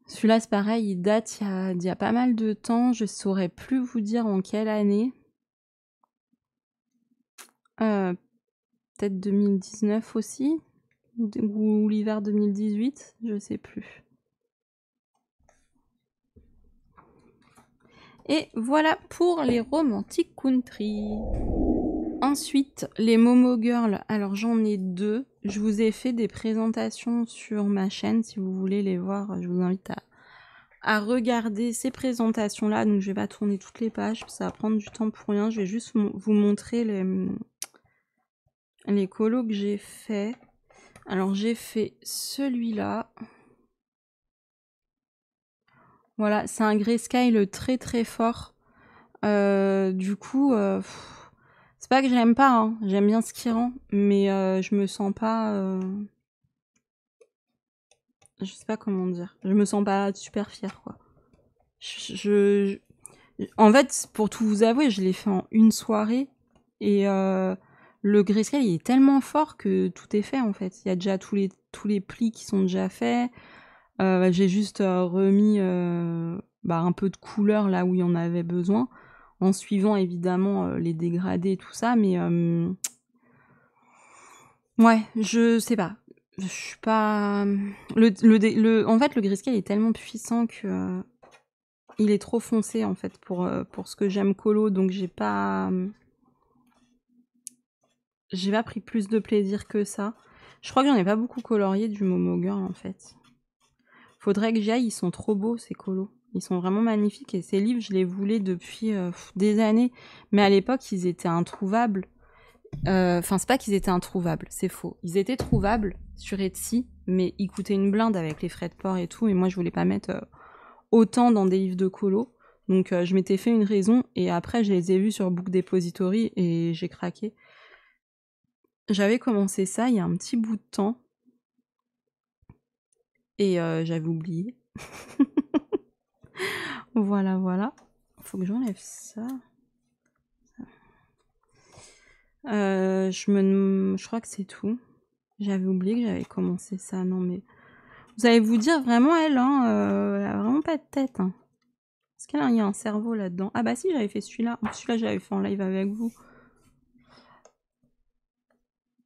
Celui-là, c'est pareil, il date il y a pas mal de temps. Je saurais plus vous dire en quelle année. peut-être 2019 aussi, ou l'hiver 2018, je sais plus. Et voilà pour les Romantic Country. Ensuite, les Momo Girl, alors j'en ai 2. Je vous ai fait des présentations sur ma chaîne, si vous voulez les voir, je vous invite à regarder ces présentations-là. Donc je vais pas tourner toutes les pages, ça va prendre du temps pour rien. Je vais juste vous montrer les colos que j'ai fait. Alors j'ai fait celui-là. Voilà, c'est un grayscale très très fort. Du coup, c'est pas que j'aime pas, hein. J'aime bien ce qui rend, mais je me sens pas... je sais pas comment dire. Je me sens pas super fière, quoi. En fait, pour tout vous avouer, je l'ai fait en une soirée, et le grayscale, il est tellement fort que tout est fait, en fait. Il y a déjà tous les plis qui sont déjà faits. J'ai juste remis un peu de couleur là où il y en avait besoin, en suivant évidemment les dégradés et tout ça, mais ouais, je sais pas. Je suis pas... En fait, le grayscale est tellement puissant que il est trop foncé en fait pour ce que j'aime colo, donc j'ai pas pris plus de plaisir que ça. Je crois que j'en ai pas beaucoup colorié du Momo Girl en fait. Faudrait que j'y aille, ils sont trop beaux ces colos. Ils sont vraiment magnifiques et ces livres, je les voulais depuis des années. Mais à l'époque, ils étaient introuvables. Enfin, c'est pas qu'ils étaient introuvables, c'est faux. Ils étaient trouvables sur Etsy, mais ils coûtaient une blinde avec les frais de port et tout. Et moi, je voulais pas mettre autant dans des livres de colo. Donc, je m'étais fait une raison et après, je les ai vus sur Book Depository et j'ai craqué. J'avais commencé ça il y a un petit bout de temps. Et j'avais oublié. Voilà, voilà. Faut que j'enlève ça. Je crois que c'est tout. J'avais oublié que j'avais commencé ça. Non, mais... Vous allez vous dire, vraiment, elle, hein, elle a vraiment pas de tête. Hein. Est-ce qu'il y a un cerveau là-dedans? Ah bah si, j'avais fait celui-là. Celui-là, j'avais fait en live avec vous.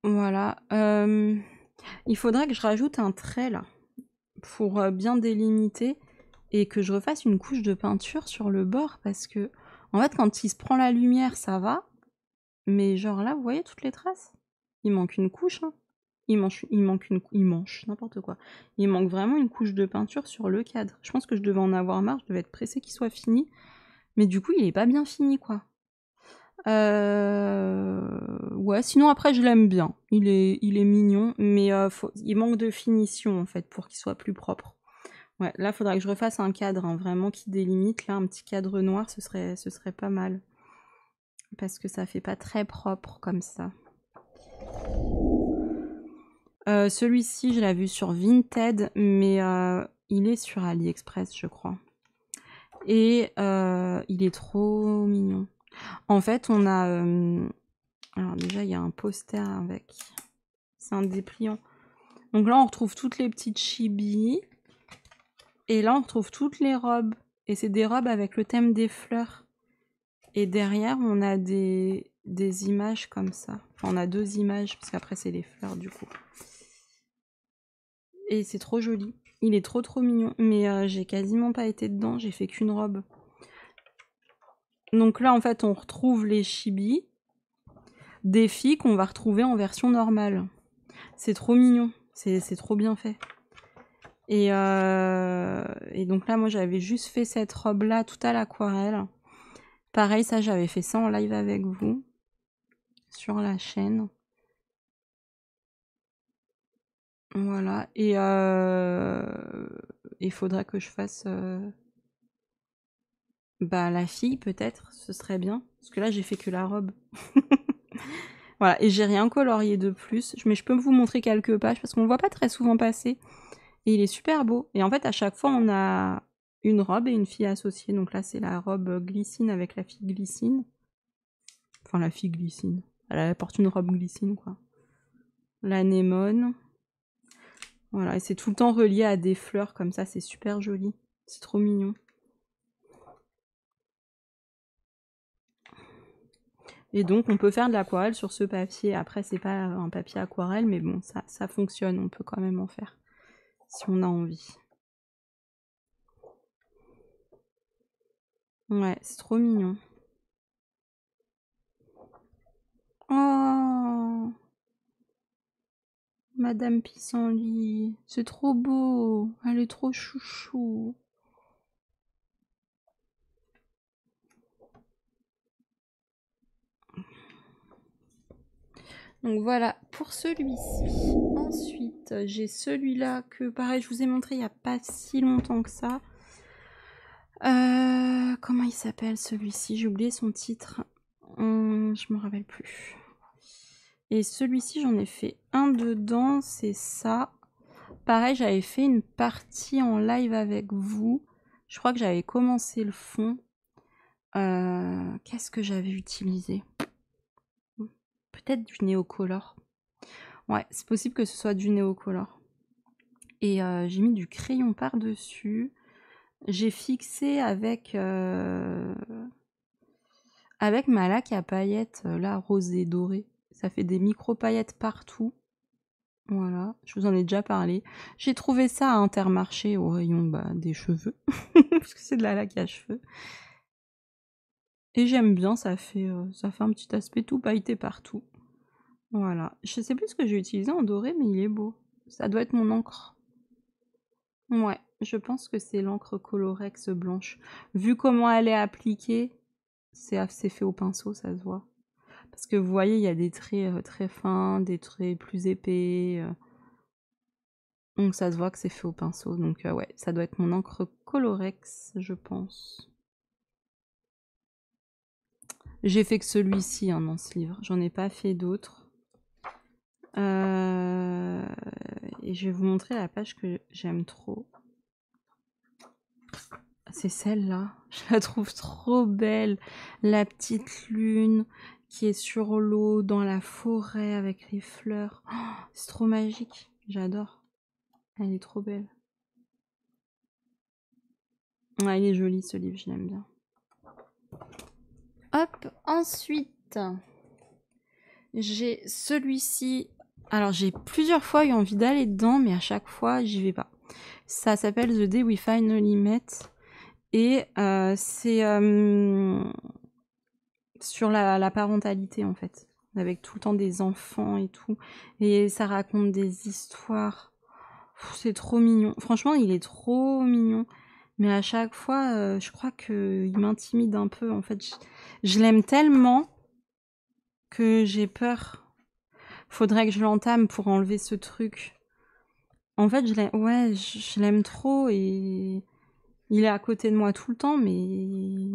Voilà. Il faudrait que je rajoute un trait, là, pour bien délimiter, et que je refasse une couche de peinture sur le bord, parce que, en fait, quand il se prend la lumière, ça va. Mais genre là, vous voyez toutes les traces? Il manque une couche, hein. Il manque n'importe quoi. Il manque vraiment une couche de peinture sur le cadre. Je pense que je devais en avoir marre, je devais être pressée qu'il soit fini. Mais du coup, il est pas bien fini, quoi. Ouais, sinon après, je l'aime bien. Il est mignon, mais il manque de finition, en fait, pour qu'il soit plus propre. Ouais, là, il faudra que je refasse un cadre, hein, vraiment, qui délimite. Là, un petit cadre noir, ce serait pas mal. Parce que ça fait pas très propre, comme ça. Celui-ci, je l'ai vu sur Vinted, mais il est sur AliExpress, je crois. Et il est trop mignon. En fait, on a... alors déjà, il y a un poster avec... C'est un dépliant. Donc là, on retrouve toutes les petites chibis. Et là, on retrouve toutes les robes. Et c'est des robes avec le thème des fleurs. Et derrière, on a des images comme ça. Enfin, on a 2 images, parce qu'après, c'est les fleurs, du coup. Et c'est trop joli. Il est trop mignon. Mais j'ai quasiment pas été dedans. J'ai fait qu'une robe. Donc là, en fait, on retrouve les chibis. Des filles qu'on va retrouver en version normale. C'est trop mignon. C'est trop bien fait. Et donc là, moi, j'avais juste fait cette robe-là tout à l'aquarelle. Pareil, ça, j'avais fait ça en live avec vous. Sur la chaîne. Voilà. Et il faudrait que je fasse... la fille, peut-être. Ce serait bien. Parce que là, j'ai fait que la robe. Voilà. Et j'ai rien colorié de plus. Mais je peux vous montrer quelques pages. Parce qu'on le voit pas très souvent passer. Et il est super beau. Et en fait, à chaque fois, on a une robe et une fille associée. Donc là, c'est la robe glycine avec la fille glycine. Enfin, la fille glycine. Elle porte une robe glycine, quoi. L'anémone. Voilà, et c'est tout le temps relié à des fleurs comme ça. C'est super joli. C'est trop mignon. Et donc, on peut faire de l'aquarelle sur ce papier. Après, c'est pas un papier aquarelle, mais bon, ça fonctionne. On peut quand même en faire si on a envie. Ouais, c'est trop mignon. Oh, Madame Pissenlit, c'est trop beau. Elle est trop chouchou. Donc voilà pour celui-ci. Ensuite, j'ai celui-là que pareil, je vous ai montré il n'y a pas si longtemps que ça. Comment il s'appelle celui-ci? J'ai oublié son titre. Je me rappelle plus. Et celui-ci, j'en ai fait un dedans, c'est ça. Pareil, j'avais fait une partie en live avec vous. Je crois que j'avais commencé le fond. Qu'est-ce que j'avais utilisé? Peut-être du Neocolor. Ouais, c'est possible que ce soit du Neocolor. Et j'ai mis du crayon par-dessus. J'ai fixé avec ma laque à paillettes, là, rosée dorée. Ça fait des micro-paillettes partout. Voilà, je vous en ai déjà parlé. J'ai trouvé ça à Intermarché au rayon des cheveux. Parce que c'est de la laque à cheveux. Et j'aime bien, ça fait un petit aspect tout pailleté partout. Voilà. Je sais plus ce que j'ai utilisé en doré, mais il est beau. Ça doit être mon encre. Ouais, je pense que c'est l'encre Colorex blanche. Vu comment elle est appliquée, c'est fait au pinceau, ça se voit. Parce que vous voyez, il y a des traits très fins, des traits plus épais. Donc ça se voit que c'est fait au pinceau. Donc ouais, ça doit être mon encre Colorex, je pense. J'ai fait que celui-ci dans ce livre. J'en ai pas fait d'autres. Et je vais vous montrer la page que j'aime trop. C'est celle-là. Je la trouve trop belle. La petite lune qui est sur l'eau, dans la forêt avec les fleurs. Oh, c'est trop magique. J'adore. Elle est trop belle. Ouais, il est joli ce livre, je l'aime bien. Hop, ensuite, j'ai celui-ci. Alors, j'ai plusieurs fois eu envie d'aller dedans, mais à chaque fois, j'y vais pas. Ça s'appelle The Day We Finally Met. Et c'est sur la parentalité, en fait. Avec tout le temps des enfants et tout. Et ça raconte des histoires. C'est trop mignon. Franchement, il est trop mignon. Mais à chaque fois, je crois qu'il m'intimide un peu. En fait, je l'aime tellement que j'ai peur. Faudrait que je l'entame pour enlever ce truc. En fait, je l'aime trop et il est à côté de moi tout le temps, mais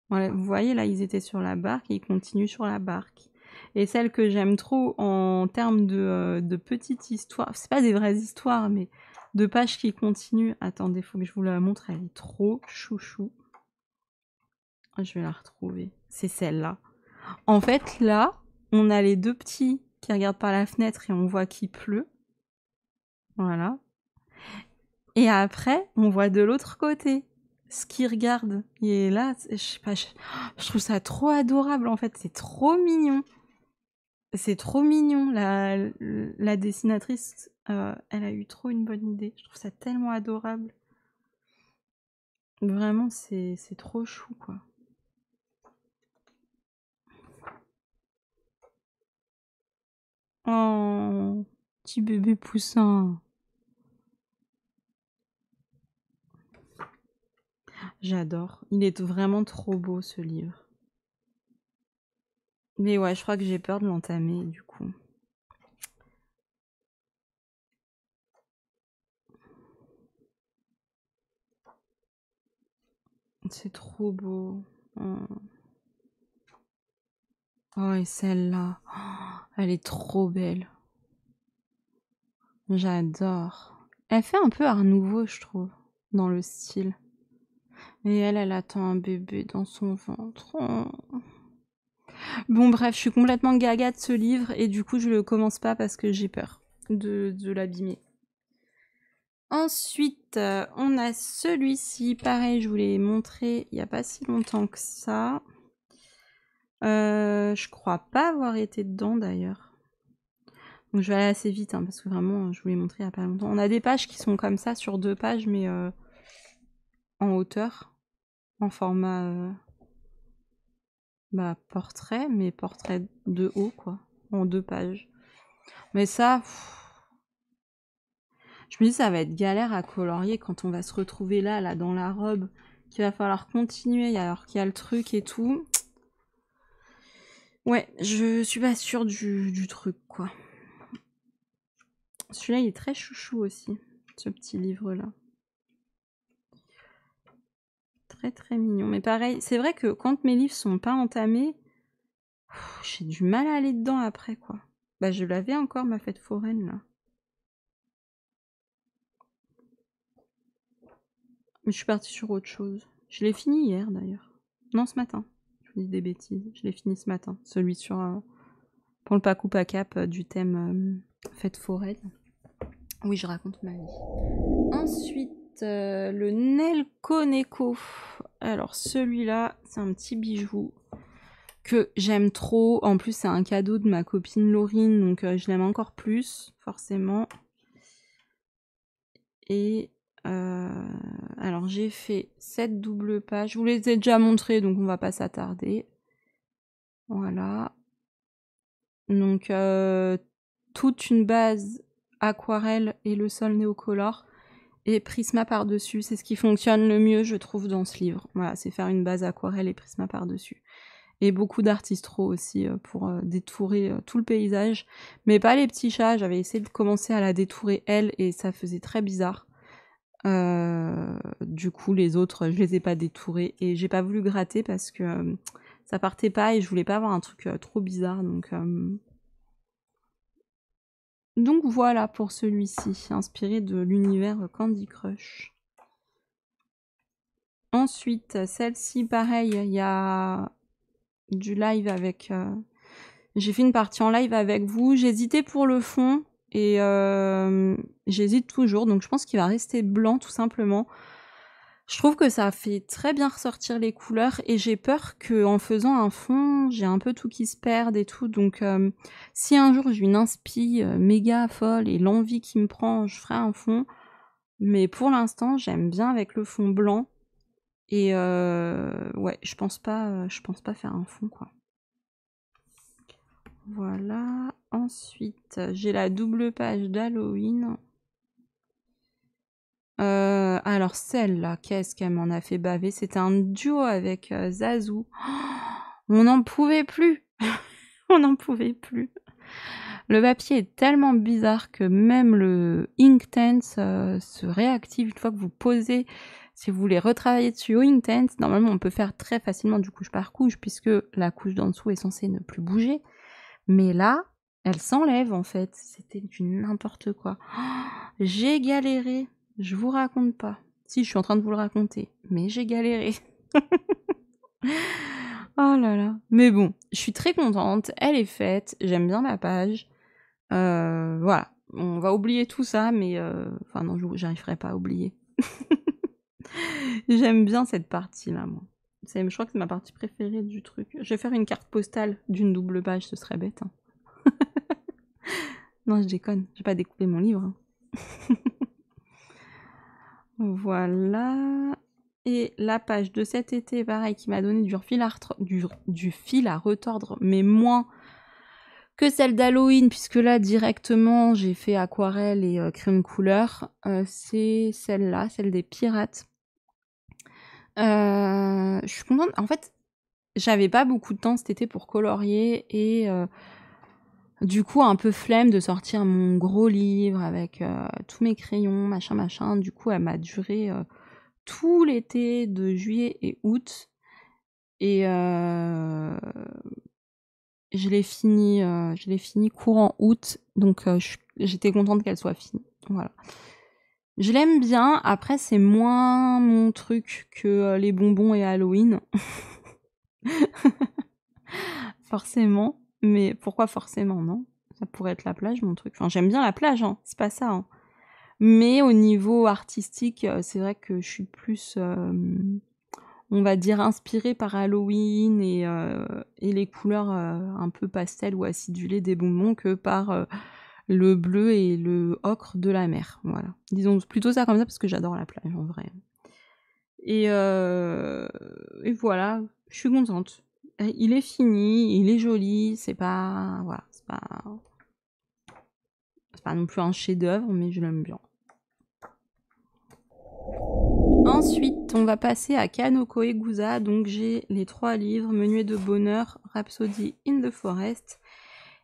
voilà, vous voyez là, ils étaient sur la barque et ils continuent sur la barque. Et celle que j'aime trop en termes de petites histoires, c'est pas des vraies histoires, mais de pages qui continuent. Attendez, faut que je vous la montre, elle est trop chouchou. Je vais la retrouver. C'est celle-là. En fait, là, on a les deux petits qui regardent par la fenêtre et on voit qu'il pleut. Voilà. Et après, on voit de l'autre côté ce qu'ils regardent. Et là, je sais pas, je trouve ça trop adorable en fait. C'est trop mignon. C'est trop mignon. La dessinatrice, elle a eu trop une bonne idée. Je trouve ça tellement adorable. Vraiment, c'est trop chou, quoi. Oh, petit bébé poussin. J'adore. Il est vraiment trop beau, ce livre. Mais ouais, je crois que j'ai peur de l'entamer, du coup. C'est trop beau. Oh. Oh, et celle-là, oh, elle est trop belle. J'adore. Elle fait un peu Art Nouveau, je trouve, dans le style. Et elle attend un bébé dans son ventre. Oh. Bon, bref, je suis complètement gaga de ce livre et du coup, je le commence pas parce que j'ai peur de l'abîmer. Ensuite, on a celui-ci. Pareil, je vous l'ai montré il n'y a pas si longtemps que ça. Je crois pas avoir été dedans d'ailleurs. Donc je vais aller assez vite hein, parce que vraiment je vous l'ai montré il y a pas longtemps. On a des pages qui sont comme ça sur 2 pages mais en hauteur, en format portrait, mais portrait de haut quoi, en 2 pages. Mais ça, je me dis ça va être galère à colorier quand on va se retrouver là dans la robe, qu'il va falloir continuer alors qu'il y a le truc et tout. Ouais, je suis pas sûre du truc quoi. Celui-là il est très chouchou aussi, ce petit livre là. Très très mignon. Mais pareil, c'est vrai que quand mes livres sont pas entamés, j'ai du mal à aller dedans après quoi. Bah je l'avais encore ma fête foraine là. Mais je suis partie sur autre chose. Je l'ai fini hier d'ailleurs. Non, ce matin. Je vous dis des bêtises. Je l'ai fini ce matin. Celui sur pour le Pacou Pacap du thème fête foraine. Oui, je raconte ma vie. Ensuite, le Nelko Neko. Alors celui-là, c'est un petit bijou que j'aime trop. En plus, c'est un cadeau de ma copine Laurine, donc je l'aime encore plus, forcément. Et alors j'ai fait 7 doubles pages. Je vous les ai déjà montrées, donc on va pas s'attarder. Voilà. Donc toute une base aquarelle et le sol néocolore et Prisma par-dessus. C'est ce qui fonctionne le mieux, je trouve, dans ce livre. Voilà, c'est faire une base aquarelle et Prisma par-dessus. Et beaucoup d'artistro aussi pour détourer tout le paysage. Mais pas les petits chats, j'avais essayé de commencer à la détourer elle et ça faisait très bizarre. Du coup, les autres, je les ai pas détourés et j'ai pas voulu gratter parce que ça partait pas et je voulais pas avoir un truc trop bizarre. Donc voilà pour celui-ci, inspiré de l'univers Candy Crush. Ensuite, celle-ci, pareil, il y a du live avec... J'ai fait une partie en live avec vous. J'hésitais pour le fond et j'hésite toujours. Donc je pense qu'il va rester blanc tout simplement. Je trouve que ça fait très bien ressortir les couleurs et j'ai peur qu'en faisant un fond, j'ai un peu tout qui se perde et tout. Donc si un jour j'ai une inspi méga folle et l'envie qui me prend, je ferai un fond. Mais pour l'instant, j'aime bien avec le fond blanc. Et ouais, je pense pas faire un fond quoi. Voilà. Ensuite, j'ai la double page d'Halloween. Alors celle-là, qu'est-ce qu'elle m'en a fait baver? C'était un duo avec Zazou. On n'en pouvait plus. On n'en pouvait plus. Le papier est tellement bizarre que même le Inktense se réactive une fois que vous posez. Si vous voulez retravailler dessus au Inktense, normalement on peut faire très facilement du couche par couche puisque la couche d'en dessous est censée ne plus bouger. Mais là, elle s'enlève en fait. C'était du n'importe quoi. J'ai galéré. Je vous raconte pas. Si, je suis en train de vous le raconter. Mais j'ai galéré. Oh là là. Mais bon, je suis très contente. Elle est faite. J'aime bien la page. Voilà. On va oublier tout ça, mais... Enfin non, j'arriverai pas à oublier. J'aime bien cette partie-là, moi. Je crois que c'est ma partie préférée du truc. Je vais faire une carte postale d'une double page, ce serait bête. Hein. Non, je déconne. J'ai pas découpé mon livre. Hein. Voilà. Et la page de cet été, pareil, qui m'a donné du fil à retordre, mais moins que celle d'Halloween, puisque là, directement, j'ai fait aquarelle et crayon de couleur. C'est celle-là, celle des pirates. Je suis contente. En fait, j'avais pas beaucoup de temps cet été pour colorier et du coup, un peu flemme de sortir mon gros livre avec tous mes crayons, machin. Du coup, elle m'a duré tout l'été de juillet et août. Et je l'ai fini courant août. Donc, j'étais contente qu'elle soit finie. Voilà. Je l'aime bien. Après, c'est moins mon truc que les bonbons et Halloween. Forcément. Mais pourquoi forcément, non? Ça pourrait être la plage, mon truc. Enfin, j'aime bien la plage, hein. C'est pas ça. Hein. Mais au niveau artistique, c'est vrai que je suis plus on va dire, inspiré par Halloween et les couleurs un peu pastel ou acidulées des bonbons que par le bleu et le ocre de la mer. Voilà. Disons plutôt ça comme ça parce que j'adore la plage en vrai. Et, euh, et voilà, je suis contente. Il est fini, il est joli, c'est pas, voilà, c'est pas non plus un chef-d'œuvre, mais je l'aime bien. Ensuite, on va passer à Kanoko Egusa. Donc, j'ai les 3 livres Menuet de bonheur, Rhapsody in the Forest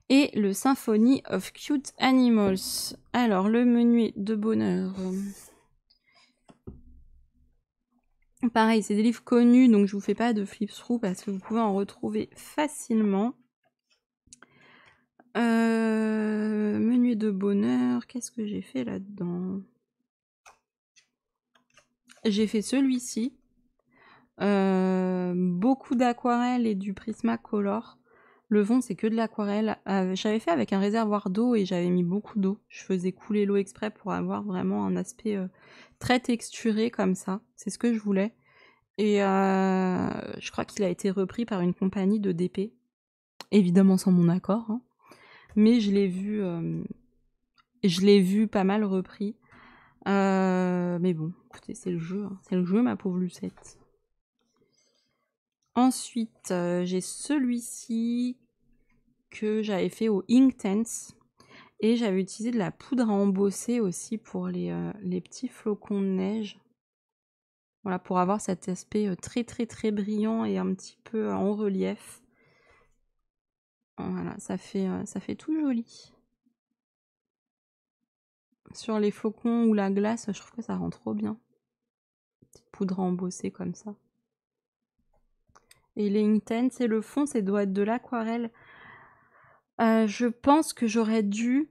et le Symphony of Cute Animals. Alors, le Menuet de bonheur. Pareil, c'est des livres connus, donc je vous fais pas de flip-through parce que vous pouvez en retrouver facilement. Menuet de bonheur, qu'est-ce que j'ai fait là-dedans? J'ai fait celui-ci. Beaucoup d'aquarelle et du Prismacolor. Le fond, c'est que de l'aquarelle. J'avais fait avec un réservoir d'eau et j'avais mis beaucoup d'eau. Je faisais couler l'eau exprès pour avoir vraiment un aspect très texturé comme ça. C'est ce que je voulais. Et je crois qu'il a été repris par une compagnie de DP. Évidemment sans mon accord. Hein. Mais je l'ai vu pas mal repris. Mais bon, écoutez, c'est le jeu. Hein. C'est le jeu, ma pauvre Lucette. Ensuite, j'ai celui-ci que j'avais fait au Inktense. Et j'avais utilisé de la poudre à embosser aussi pour les petits flocons de neige. Voilà, pour avoir cet aspect très très très brillant et un petit peu en relief. Voilà, ça fait tout joli. Sur les flocons ou la glace, je trouve que ça rend trop bien. Petite poudre à embosser comme ça. Et les Inktense et le fond, ça doit être de l'aquarelle. Je pense que j'aurais dû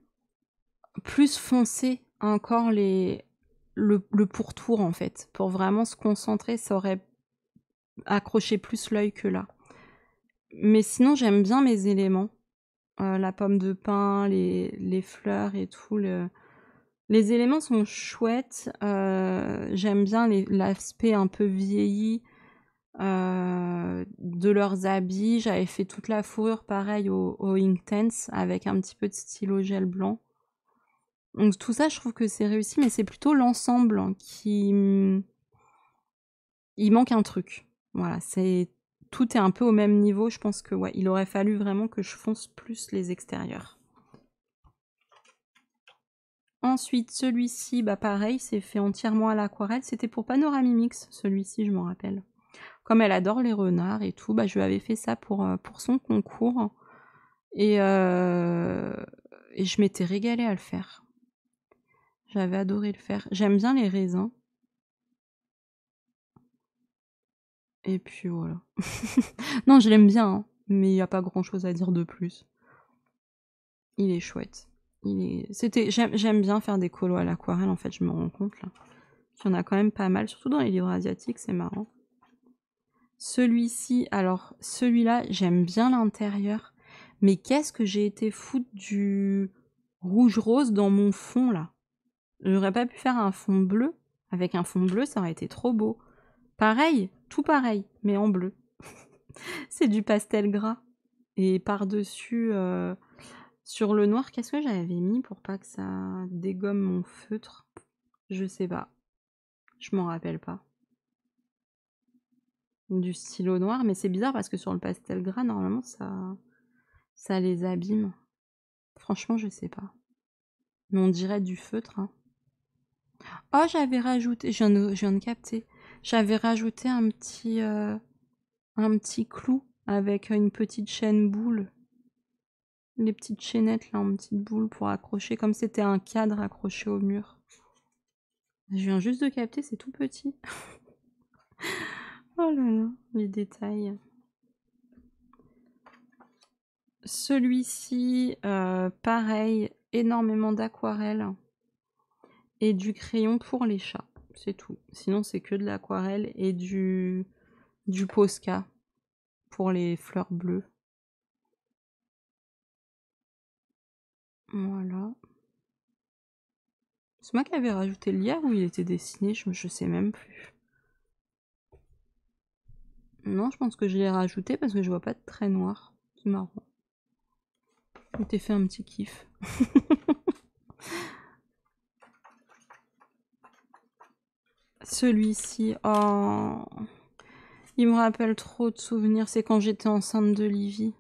plus foncer encore le pourtour en fait. Pour vraiment se concentrer, ça aurait accroché plus l'œil que là. Mais sinon, j'aime bien mes éléments. La pomme de pin, les fleurs et tout. Les éléments sont chouettes. J'aime bien l'aspect un peu vieilli de leurs habits. J'avais fait toute la fourrure pareil au Inktense avec un petit peu de stylo gel blanc. Donc tout ça, je trouve que c'est réussi, mais c'est plutôt l'ensemble qui... Il manque un truc. Voilà, tout est un peu au même niveau. Je pense que ouais, il aurait fallu vraiment que je fonce plus les extérieurs. Ensuite, celui-ci, bah pareil, c'est fait entièrement à l'aquarelle. C'était pour Panoramimix, celui-ci, je m'en rappelle. Comme elle adore les renards et tout, bah je lui avais fait ça pour son concours. Et je m'étais régalée à le faire. J'avais adoré le faire. J'aime bien les raisins. Et puis voilà. Non, je l'aime bien, hein, mais il n'y a pas grand-chose à dire de plus. Il est chouette. J'aime bien faire des colos à l'aquarelle, en fait, je me rends compte là. Il y en a quand même pas mal, surtout dans les livres asiatiques, c'est marrant. Celui-ci, alors celui-là, j'aime bien l'intérieur, mais qu'est-ce que j'ai été foutre du rouge-rose dans mon fond là. J'aurais pas pu faire un fond bleu. Avec un fond bleu, ça aurait été trop beau. Pareil, tout pareil, mais en bleu. C'est du pastel gras. Et par-dessus, sur le noir, qu'est-ce que j'avais mis pour pas que ça dégomme mon feutre? Je sais pas. Je m'en rappelle pas. Du stylo noir, mais c'est bizarre parce que sur le pastel gras, normalement, ça les abîme. Franchement, je sais pas. Mais on dirait du feutre. Hein. Oh, j'avais rajouté, je viens de capter. J'avais rajouté un petit clou avec une petite chaîne boule. Les petites chaînettes là en petite boule pour accrocher, comme c'était un cadre accroché au mur. Je viens juste de capter, c'est tout petit. Oh là là, les détails. Celui-ci, pareil, énormément d'aquarelle et du crayon pour les chats, c'est tout. Sinon, c'est que de l'aquarelle et du Posca pour les fleurs bleues. Voilà. C'est moi qui avais rajouté le lierre ou il était dessiné, je sais même plus. Non, je pense que je l'ai rajouté parce que je vois pas de trait noir. C'est marrant. Je t'ai fait un petit kiff. Celui-ci, oh, il me rappelle trop de souvenirs. C'est quand j'étais enceinte de Livy.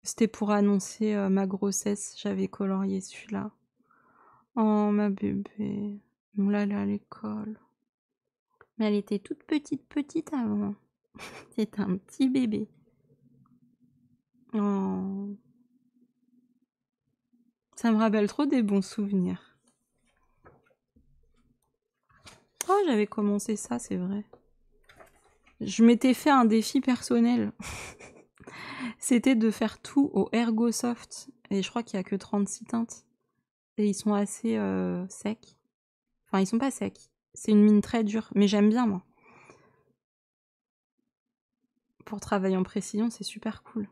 C'était pour annoncer ma grossesse. J'avais colorié celui-là. Oh, ma bébé. On l'a allée à l'école. Mais elle était toute petite avant. C'est un petit bébé. Oh. Ça me rappelle trop des bons souvenirs. Oh, j'avais commencé ça, c'est vrai. Je m'étais fait un défi personnel. C'était de faire tout au Ergosoft. Et je crois qu'il n'y a que 36 teintes. Et ils sont assez secs. Enfin, ils sont pas secs. C'est une mine très dure. Mais j'aime bien, moi. Pour travailler en précision, c'est super cool.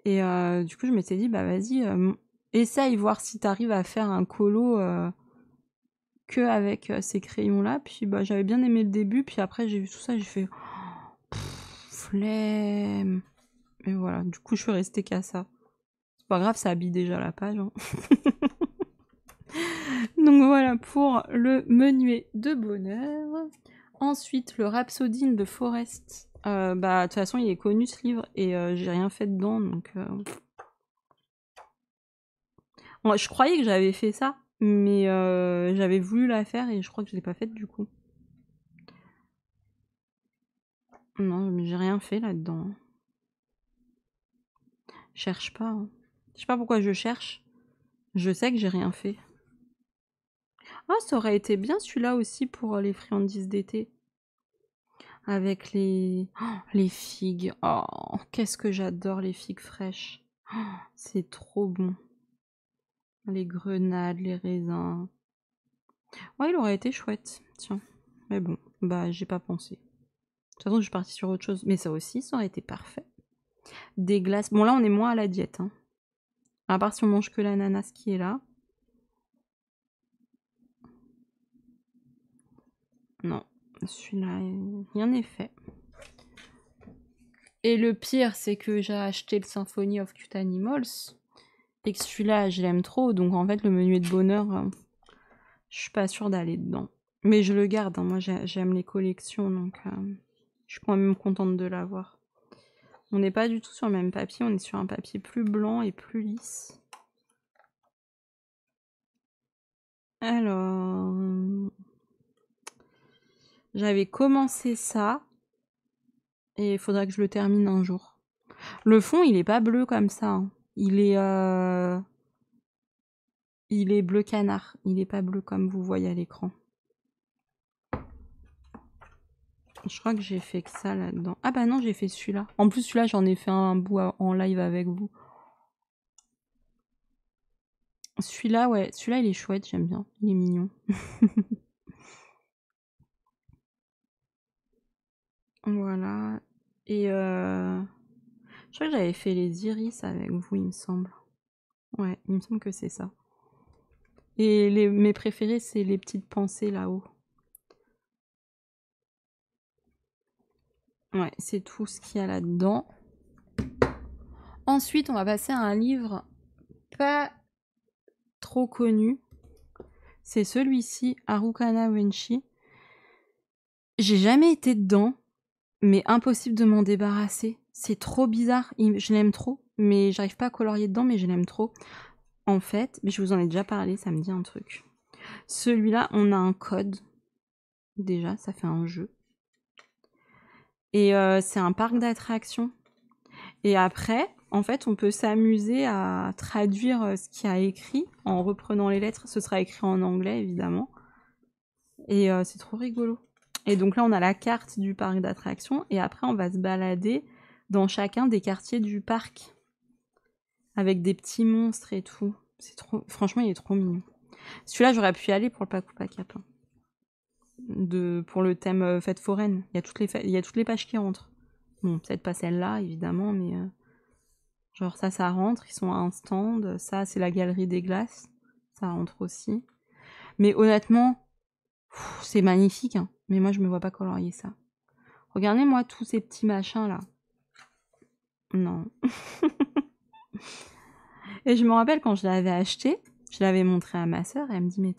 Et du coup, je m'étais dit, bah vas-y, essaye, voir si t'arrives à faire un colo que avec ces crayons-là. Puis bah, j'avais bien aimé le début. Puis après, j'ai vu tout ça, j'ai fait... flemme. Et voilà, du coup, je suis restée qu'à ça. C'est pas grave, ça habille déjà la page. Hein. Donc voilà pour le menuet de bonheur. Ensuite, le Rhapsodine de Forest. Bah, de toute façon, il est connu ce livre et j'ai rien fait dedans. Donc, moi, je croyais que j'avais fait ça, mais j'avais voulu la faire et je crois que je l'ai pas faite du coup. Non, mais j'ai rien fait là-dedans. Cherche pas. Hein. Je sais pas pourquoi je cherche. Je sais que j'ai rien fait. Ah, ça aurait été bien celui-là aussi pour les friandises d'été. Avec les figues. Oh, qu'est-ce que j'adore les figues fraîches. Oh, c'est trop bon. Les grenades, les raisins. Ouais, il aurait été chouette. Tiens. Mais bon, bah j'ai pas pensé. De toute façon, je suis partie sur autre chose. Mais ça aussi, ça aurait été parfait. Des glaces. Bon, là, on est moins à la diète. Hein. À part si on mange que l'ananas qui est là. Non, celui-là, rien n'est fait. Et le pire, c'est que j'ai acheté le Symphony of Cute Animals. Et que celui-là, je l'aime trop. Donc, en fait, le menuet de bonheur, je suis pas sûre d'aller dedans. Mais je le garde. Hein. Moi, j'aime les collections. Donc, je suis quand même contente de l'avoir. On n'est pas du tout sur le même papier. On est sur un papier plus blanc et plus lisse. Alors... J'avais commencé ça. Et il faudra que je le termine un jour. Le fond, il est pas bleu comme ça. Hein. Il est bleu canard. Il est pas bleu comme vous voyez à l'écran. Je crois que j'ai fait que ça là-dedans. Ah bah non, j'ai fait celui-là. En plus, celui-là, j'en ai fait un bout en live avec vous. Celui-là, ouais. Celui-là, il est chouette, j'aime bien. Il est mignon. Voilà. Et je crois que j'avais fait les iris avec vous, il me semble. Ouais, il me semble que c'est ça. Et mes préférés, c'est les petites pensées là-haut. Ouais, c'est tout ce qu'il y a là-dedans. Ensuite, on va passer à un livre pas trop connu. C'est celui-ci, Harukana Wenshi. J'ai jamais été dedans, mais impossible de m'en débarrasser. C'est trop bizarre, je l'aime trop, mais j'arrive pas à colorier dedans, mais je l'aime trop. En fait, mais je vous en ai déjà parlé, ça me dit un truc. Celui-là, on a un code. Déjà, ça fait un jeu. Et c'est un parc d'attractions. Et après, en fait, on peut s'amuser à traduire ce qu'il y a écrit en reprenant les lettres. Ce sera écrit en anglais, évidemment. Et c'est trop rigolo. Et donc là, on a la carte du parc d'attractions. Et après, on va se balader dans chacun des quartiers du parc. Avec des petits monstres et tout. C'est trop... Franchement, il est trop mignon. Celui-là, j'aurais pu y aller pour le Pakupa Cap. Hein. Pour le thème fête foraine. Il y a toutes les pages qui rentrent. Bon, peut-être pas celle-là, évidemment, mais... genre ça rentre, ils sont à un stand. Ça, c'est la galerie des glaces. Ça rentre aussi. Mais honnêtement, c'est magnifique. Hein. Mais moi, je me vois pas colorier ça. Regardez-moi tous ces petits machins là. Non. Et je me rappelle quand je l'avais acheté, je l'avais montré à ma sœur, elle me dit mais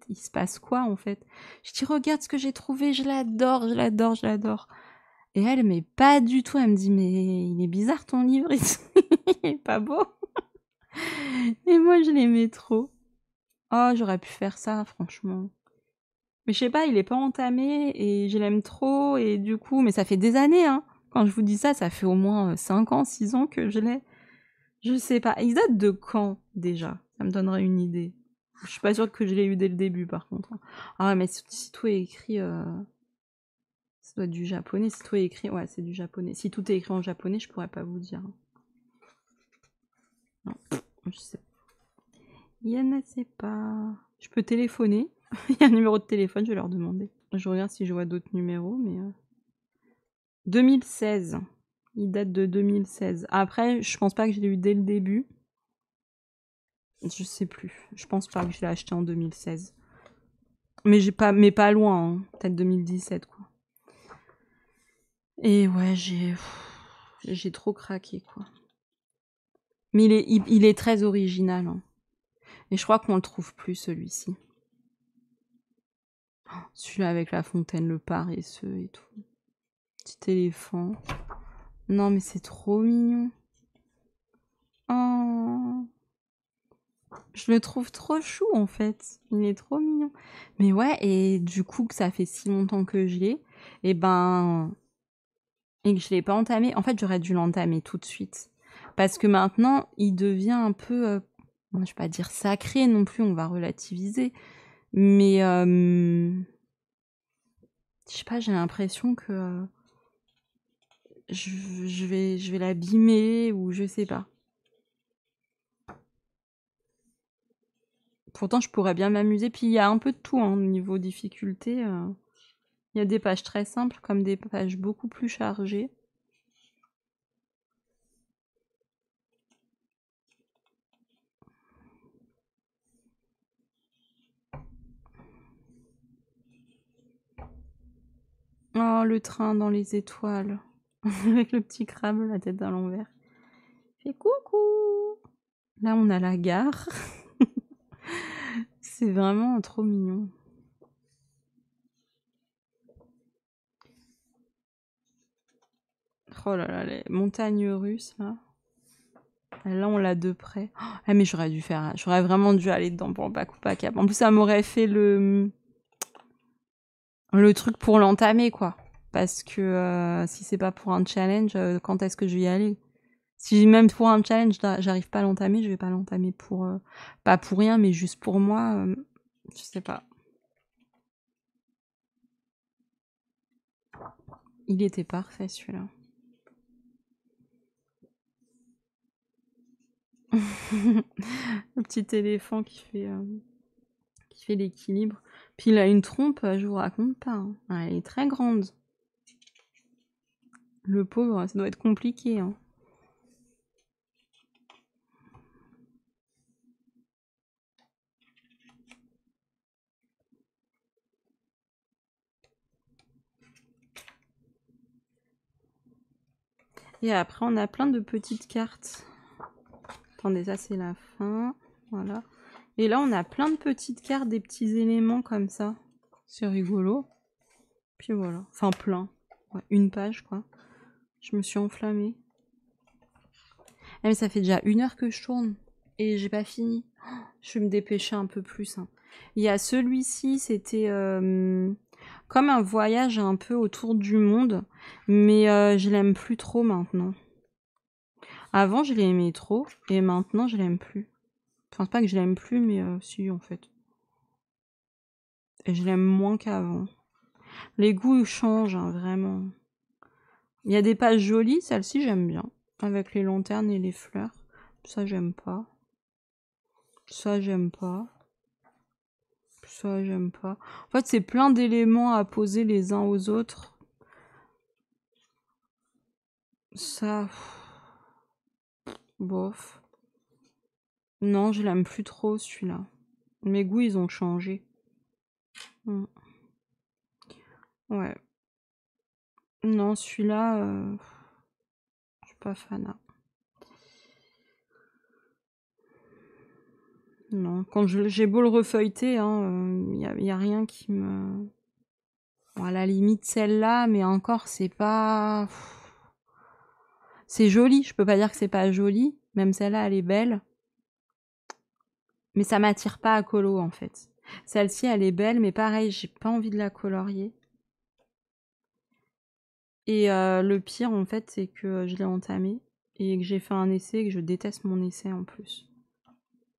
il se passe quoi en fait? Je dis regarde ce que j'ai trouvé, je l'adore, je l'adore, je l'adore. Et elle, mais pas du tout, elle me dit mais il est bizarre ton livre, il est pas beau. Et moi je l'aimais trop. Oh, j'aurais pu faire ça, franchement. Mais je sais pas, il est pas entamé et je l'aime trop et du coup, mais ça fait des années, hein. Quand je vous dis ça, ça fait au moins 5 ans, 6 ans que je l'ai. Je sais pas. Il date de quand déjà? Ça me donnerait une idée. Je suis pas sûre que je l'ai eu dès le début par contre. Ah ouais, mais si tout est écrit, ça doit être du japonais. Si tout est écrit, ouais, c'est du japonais. Si tout est écrit en japonais, je pourrais pas vous dire. Non, je sais pas. Il ne sait pas. Je peux téléphoner. Il y a un numéro de téléphone, je vais leur demander. Je regarde si je vois d'autres numéros, mais 2016. Il date de 2016. Après, je pense pas que je l'ai eu dès le début. Je sais plus. Je pense pas que je l'ai acheté en 2016. Mais pas loin, hein. Peut-être 2017, quoi. Et ouais, j'ai trop craqué, quoi. Mais il est très original, hein. Et je crois qu'on le trouve plus, celui-ci. Celui-là avec la fontaine, le paresseux et tout. Petit éléphant. Non, mais c'est trop mignon. Oh. Je le trouve trop chou, en fait. Il est trop mignon. Mais ouais, et du coup, que ça fait si longtemps que je l'ai, et ben... Et que je l'ai pas entamé. En fait, j'aurais dû l'entamer tout de suite. Parce que maintenant, il devient un peu... je vais pas dire sacré non plus, on va relativiser. Mais... je sais pas, j'ai l'impression que... je vais l'abîmer ou je sais pas. Pourtant, je pourrais bien m'amuser. Puis il y a un peu de tout, hein, au niveau difficulté. Il y a des pages très simples comme des pages beaucoup plus chargées. Oh, le train dans les étoiles. Avec le petit crabe, la tête à l'envers. Fait coucou. Là, on a la gare. C'est vraiment trop mignon. Oh là là, les montagnes russes, là. Là, on l'a de près. Ah, mais j'aurais vraiment dû aller dedans pour le Bakupa Cap. En plus, ça m'aurait fait le truc pour l'entamer, quoi. Parce que si c'est pas pour un challenge, quand est-ce que je vais y aller? Si même pour un challenge, j'arrive pas à l'entamer, je vais pas l'entamer pour... pas pour rien, mais juste pour moi. Je sais pas. Il était parfait, celui-là. Le petit éléphant qui fait l'équilibre. Puis il a une trompe, je vous raconte pas, hein. Ah, elle est très grande. Le pauvre, ça doit être compliqué, hein. Et après, on a plein de petites cartes. Attendez, ça c'est la fin. Voilà. Et là, on a plein de petites cartes, des petits éléments comme ça. C'est rigolo. Puis voilà. Enfin, plein. Ouais, une page, quoi. Je me suis enflammée. Ah, mais ça fait déjà 1 heure que je tourne. Et j'ai pas fini. Je vais me dépêcher un peu plus, hein. Il y a celui-ci, c'était comme un voyage un peu autour du monde. Mais je l'aime plus trop maintenant. Avant, je l'aimais trop. Et maintenant, je l'aime plus. Enfin, c'est pas que je l'aime plus, mais si, en fait. Et je l'aime moins qu'avant. Les goûts changent, hein, vraiment. Il y a des pages jolies, celle-ci j'aime bien. Avec les lanternes et les fleurs. Ça, j'aime pas. Ça, j'aime pas. Ça, j'aime pas. En fait, c'est plein d'éléments à poser les uns aux autres. Ça... bof. Non, je l'aime plus trop, celui-là. Mes goûts, ils ont changé. Ouais. Non, celui-là, je suis pas fan. Non, quand j'ai beau le refeuilleter, hein, y a rien qui me... Bon, à la limite celle-là, mais encore, c'est pas... C'est joli, je peux pas dire que c'est pas joli. Même celle-là, elle est belle. Mais ça m'attire pas à colo, en fait. Celle-ci, elle est belle, mais pareil, j'ai pas envie de la colorier. Et le pire, en fait, c'est que je l'ai entamé et que j'ai fait un essai et que je déteste mon essai en plus.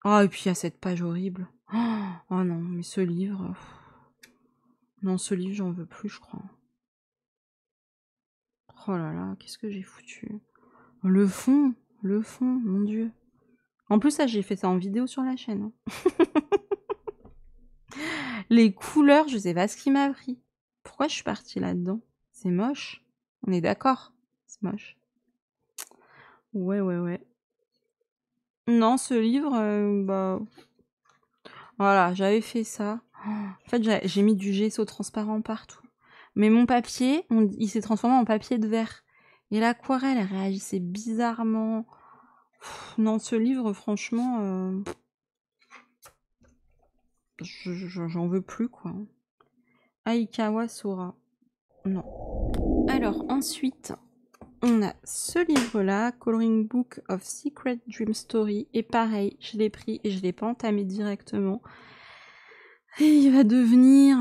Oh, et puis il y a cette page horrible. Oh non, mais ce livre... Non, ce livre, j'en veux plus, je crois. Oh là là, qu'est-ce que j'ai foutu. Le fond, mon Dieu. En plus, ça, j'ai fait ça en vidéo sur la chaîne. Les couleurs, je sais pas ce qui m'a pris. Pourquoi je suis partie là-dedans? C'est moche. On est d'accord. C'est moche. Ouais. Non, ce livre, bah... Voilà, j'avais fait ça. En fait, j'ai mis du gesso transparent partout. Mais mon papier, il s'est transformé en papier de verre. Et l'aquarelle, elle réagissait bizarrement. Non, ce livre, franchement, j'en veux plus, quoi. Aikawa Sora. Non. Alors, ensuite, on a ce livre-là, Coloring Book of Secret Dream Story. Et pareil, je l'ai pris et je l'ai pas entamé directement. Et il va devenir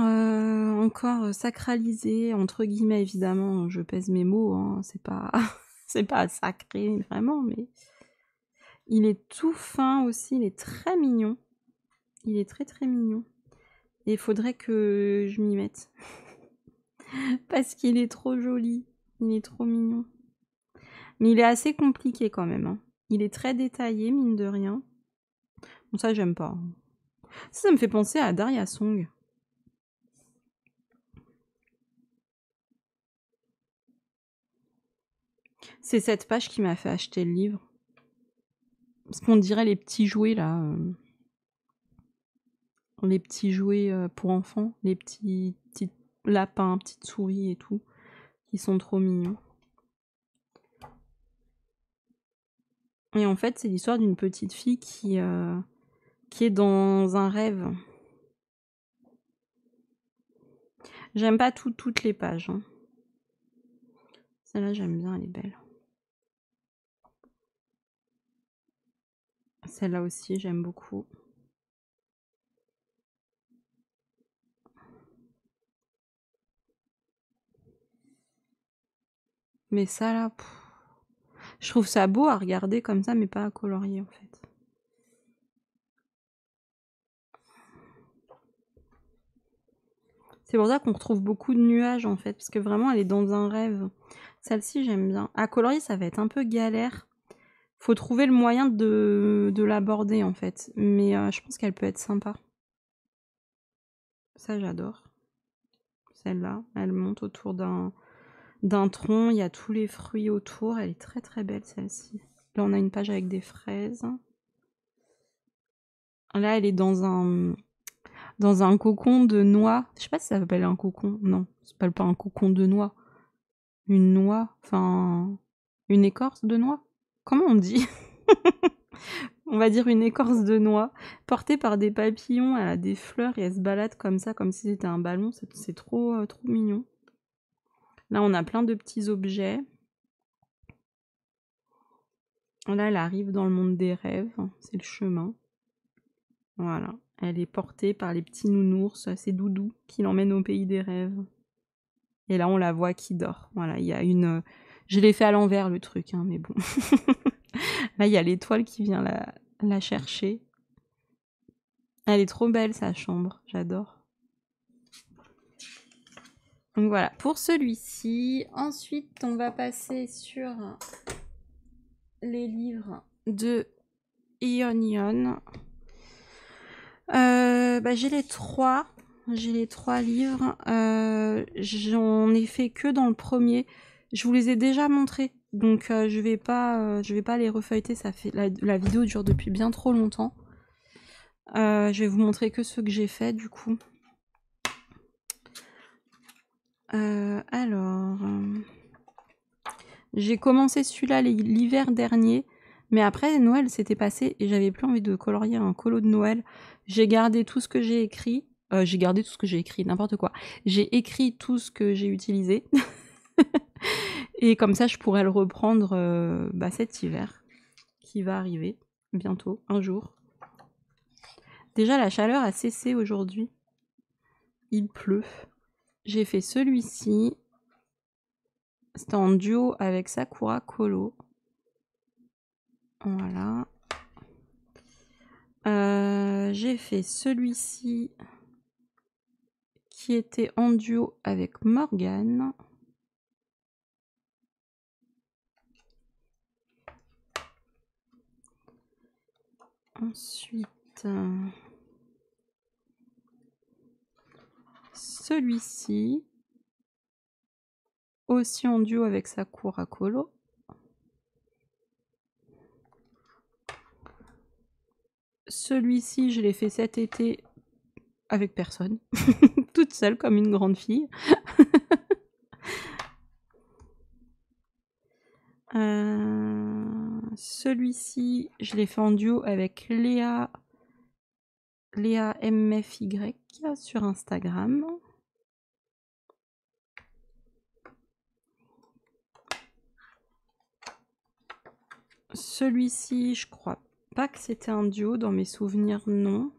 encore sacralisé, entre guillemets, évidemment. Je pèse mes mots, hein, c'est pas... c'est pas sacré, vraiment, mais... Il est tout fin aussi, il est très mignon. Il est très très mignon. Et il faudrait que je m'y mette. Parce qu'il est trop joli. Il est trop mignon. Mais il est assez compliqué quand même. Hein. Il est très détaillé, mine de rien. Bon, ça, j'aime pas. Ça me fait penser à Daria Song. C'est cette page qui m'a fait acheter le livre. Parce qu'on dirait les petits jouets, là. Les petits jouets pour enfants. Les petits lapins, petites souris et tout. Qui sont trop mignons. Et en fait, c'est l'histoire d'une petite fille qui est dans un rêve. J'aime pas toutes les pages. Hein. Celle-là, j'aime bien, elle est belle. Celle-là aussi, j'aime beaucoup. Mais ça, là, je trouve ça beau à regarder comme ça, mais pas à colorier, en fait. C'est pour ça qu'on retrouve beaucoup de nuages, en fait, parce que vraiment, elle est dans un rêve. Celle-ci, j'aime bien. À colorier, ça va être un peu galère. Faut trouver le moyen de l'aborder, en fait. Mais je pense qu'elle peut être sympa. Ça, j'adore. Celle-là, elle monte autour d'un tronc. Il y a tous les fruits autour. Elle est très, très belle, celle-ci. Là, on a une page avec des fraises. Là, elle est dans un cocon de noix. Je sais pas si ça s'appelle un cocon. Non, ça s'appelle pas un cocon de noix. Une noix, enfin... Une écorce de noix. Comment on dit? On va dire une écorce de noix, portée par des papillons. Elle a des fleurs et elle se balade comme ça, comme si c'était un ballon. C'est trop mignon. Là, on a plein de petits objets. Là, elle arrive dans le monde des rêves. C'est le chemin. Voilà. Elle est portée par les petits nounours, ces doudous, qui l'emmènent au pays des rêves. Et là, on la voit qui dort. Voilà, il y a une... Je l'ai fait à l'envers, le truc, hein, mais bon. Là, il y a l'étoile qui vient la chercher. Elle est trop belle, sa chambre. J'adore. Donc voilà, pour celui-ci. Ensuite, on va passer sur les livres de Ion Ion. J'ai les trois. J'ai les 3 livres. J'en ai fait que dans le premier. Je vous les ai déjà montrés. Donc je vais pas les refeuilleter. Ça fait la vidéo dure depuis bien trop longtemps. Je vais vous montrer que ceux que j'ai fait du coup. Alors, j'ai commencé celui-là l'hiver dernier, mais après Noël s'était passé et j'avais plus envie de colorier un colo de Noël. J'ai gardé tout ce que j'ai écrit. J'ai gardé tout ce que j'ai écrit, n'importe quoi. J'ai écrit tout ce que j'ai utilisé. Et comme ça, je pourrais le reprendre cet hiver qui va arriver bientôt, un jour. Déjà, la chaleur a cessé aujourd'hui. Il pleut. J'ai fait celui-ci. C'était en duo avec Sakura Colo. Voilà. J'ai fait celui-ci qui était en duo avec Morgane. Ensuite, celui-ci aussi en duo avec Sakura Colo. Celui-ci, je l'ai fait cet été avec personne, toute seule comme une grande fille. Celui-ci, je l'ai fait en duo avec Léa MFY sur Instagram. Celui-ci, je crois pas que c'était un duo, dans mes souvenirs, non.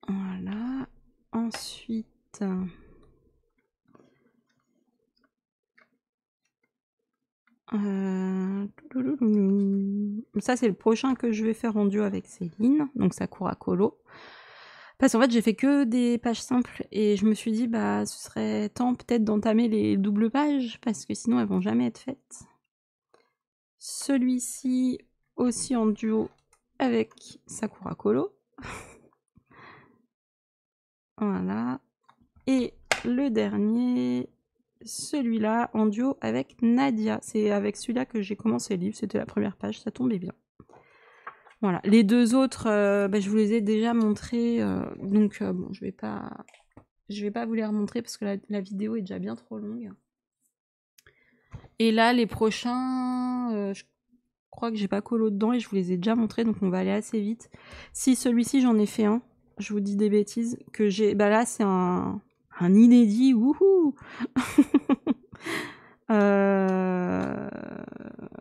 Voilà. Ensuite, ça c'est le prochain que je vais faire en duo avec Céline, donc Sakura Colo. Parce qu'en fait j'ai fait que des pages simples et je me suis dit bah ce serait temps peut-être d'entamer les doubles pages parce que sinon elles vont jamais être faites. Celui-ci aussi en duo avec Sakura Colo. Voilà. Et le dernier, celui-là en duo avec Nadia. C'est avec celui-là que j'ai commencé le livre, c'était la première page, ça tombait bien. Voilà, les deux autres, je vous les ai déjà montrés, donc bon, je vais pas vous les remontrer parce que la vidéo est déjà bien trop longue. Et là, les prochains, je crois que j'ai pas colo dedans et je vous les ai déjà montrés, donc on va aller assez vite. Si celui-ci, j'en ai fait un, je vous dis des bêtises, que j'ai... Bah là, c'est un inédit, wouhou.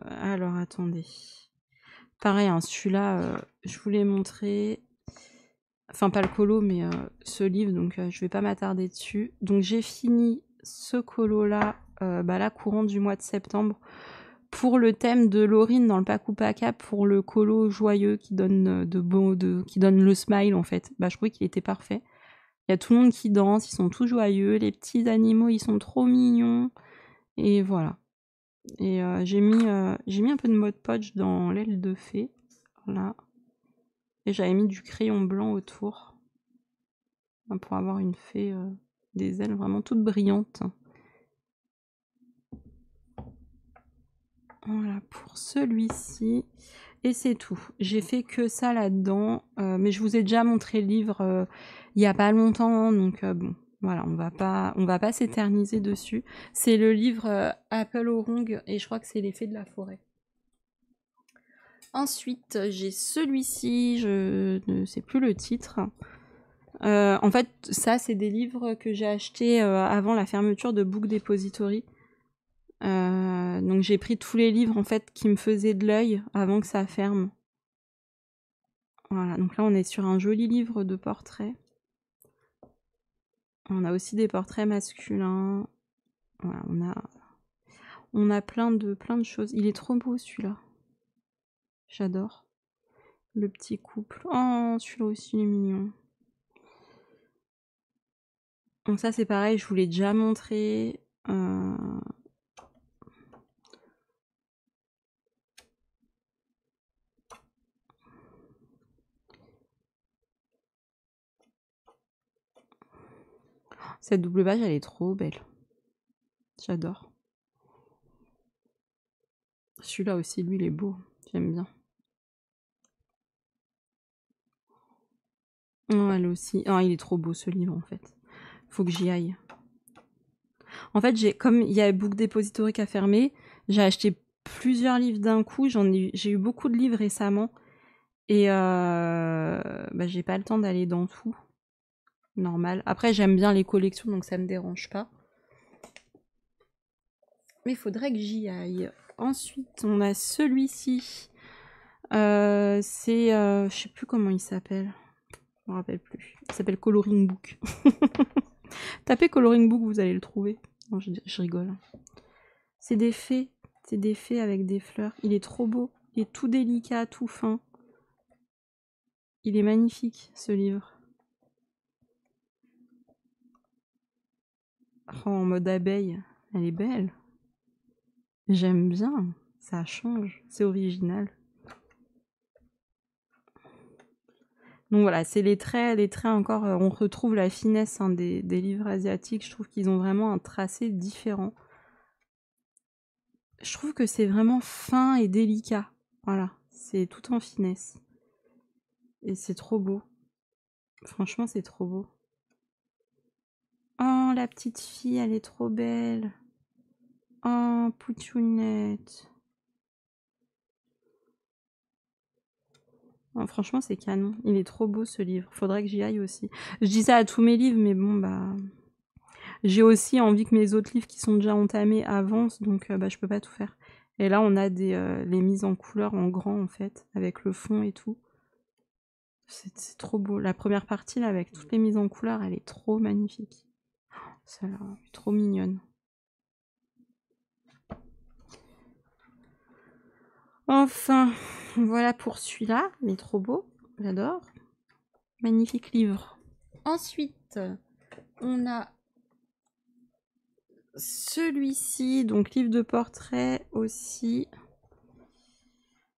Alors, attendez. Pareil, hein, celui-là, je vous l'ai montré. Enfin, pas le colo, mais ce livre, donc je vais pas m'attarder dessus. Donc j'ai fini ce colo-là, là, courant du mois de septembre, pour le thème de Laurine dans le Paku Paka, pour le colo joyeux qui donne qui donne le smile en fait. Je trouvais qu'il était parfait. Il y a tout le monde qui danse, ils sont tous joyeux, les petits animaux, ils sont trop mignons. Et voilà. Et j'ai mis un peu de Mod Podge dans l'aile de fée. Voilà. Et j'avais mis du crayon blanc autour. Pour avoir une fée, des ailes vraiment toutes brillantes. Voilà pour celui-ci. Et c'est tout. J'ai fait que ça là-dedans. Mais je vous ai déjà montré le livre il y a pas longtemps. Donc bon, voilà, on va pas s'éterniser dessus. C'est le livre Apple Orong et je crois que c'est l'effet de la forêt. Ensuite, j'ai celui-ci, je ne sais plus le titre. En fait, ça, c'est des livres que j'ai achetés avant la fermeture de Book Depository. Donc j'ai pris tous les livres en fait qui me faisaient de l'œil avant que ça ferme. Voilà, donc là on est sur un joli livre de portraits. On a aussi des portraits masculins. Voilà, on a plein de choses. Il est trop beau celui-là. J'adore. Le petit couple. Oh, celui-là aussi il est mignon. Donc ça c'est pareil, je vous l'ai déjà montré. Cette double page elle est trop belle. J'adore. Celui-là aussi, lui, il est beau. J'aime bien. Oh, elle aussi. Oh, il est trop beau ce livre en fait. Faut que j'y aille. En fait, comme il y a Book Depository qui a fermé, j'ai acheté plusieurs livres d'un coup. J'ai eu beaucoup de livres récemment. Et bah, j'ai pas le temps d'aller dans tout. Normal. Après, j'aime bien les collections, donc ça me dérange pas. Mais il faudrait que j'y aille. Ensuite, on a celui-ci. Je sais plus comment il s'appelle. Je me rappelle plus. Il s'appelle Coloring Book. Tapez Coloring Book, vous allez le trouver. Non, je rigole. C'est des fées. C'est des fées avec des fleurs. Il est trop beau. Il est tout délicat, tout fin. Il est magnifique, ce livre. Oh, en mode abeille. Elle est belle. J'aime bien. Ça change. C'est original. Donc voilà, c'est les traits encore, on retrouve la finesse des livres asiatiques. Je trouve qu'ils ont vraiment un tracé différent. Je trouve que c'est vraiment fin et délicat. Voilà, c'est tout en finesse. Et c'est trop beau. Franchement, c'est trop beau. Oh, la petite fille, elle est trop belle. Oh, Pouchounette. Oh, franchement, c'est canon. Il est trop beau ce livre. Faudrait que j'y aille aussi. Je dis ça à tous mes livres, mais bon, bah... J'ai aussi envie que mes autres livres qui sont déjà entamés avancent, donc bah, je peux pas tout faire. Et là, on a les mises en couleur en grand, en fait, avec le fond et tout. C'est trop beau. La première partie, là, avec toutes les mises en couleur, elle est trop magnifique. Celle-là, trop mignonne. Enfin, voilà pour celui-là. Il est trop beau. J'adore. Magnifique livre. Ensuite, on a celui-ci, donc livre de portrait aussi.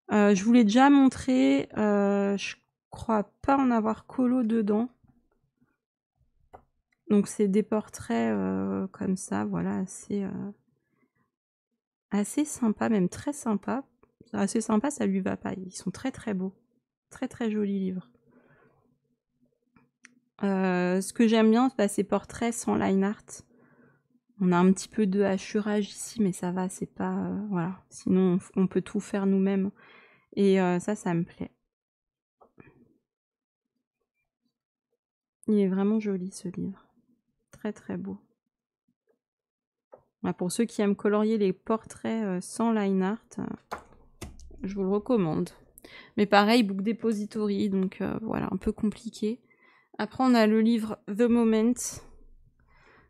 Je vous l'ai déjà montré. Je crois pas en avoir colo dedans. Donc c'est des portraits comme ça, voilà, assez sympa, même très sympa. Assez sympa, ça lui va pas. Ils sont très très beaux. Très très jolis livres. Ce que j'aime bien, bah, ces portraits sans line art. On a un petit peu de hachurage ici, mais ça va, c'est pas... voilà. Sinon, on peut tout faire nous-mêmes. Et ça me plaît. Il est vraiment joli, ce livre. Très très beau. Voilà, pour ceux qui aiment colorier les portraits sans line art, je vous le recommande. Mais pareil, Book Depository, donc voilà, un peu compliqué. Après, on a le livre The Moment.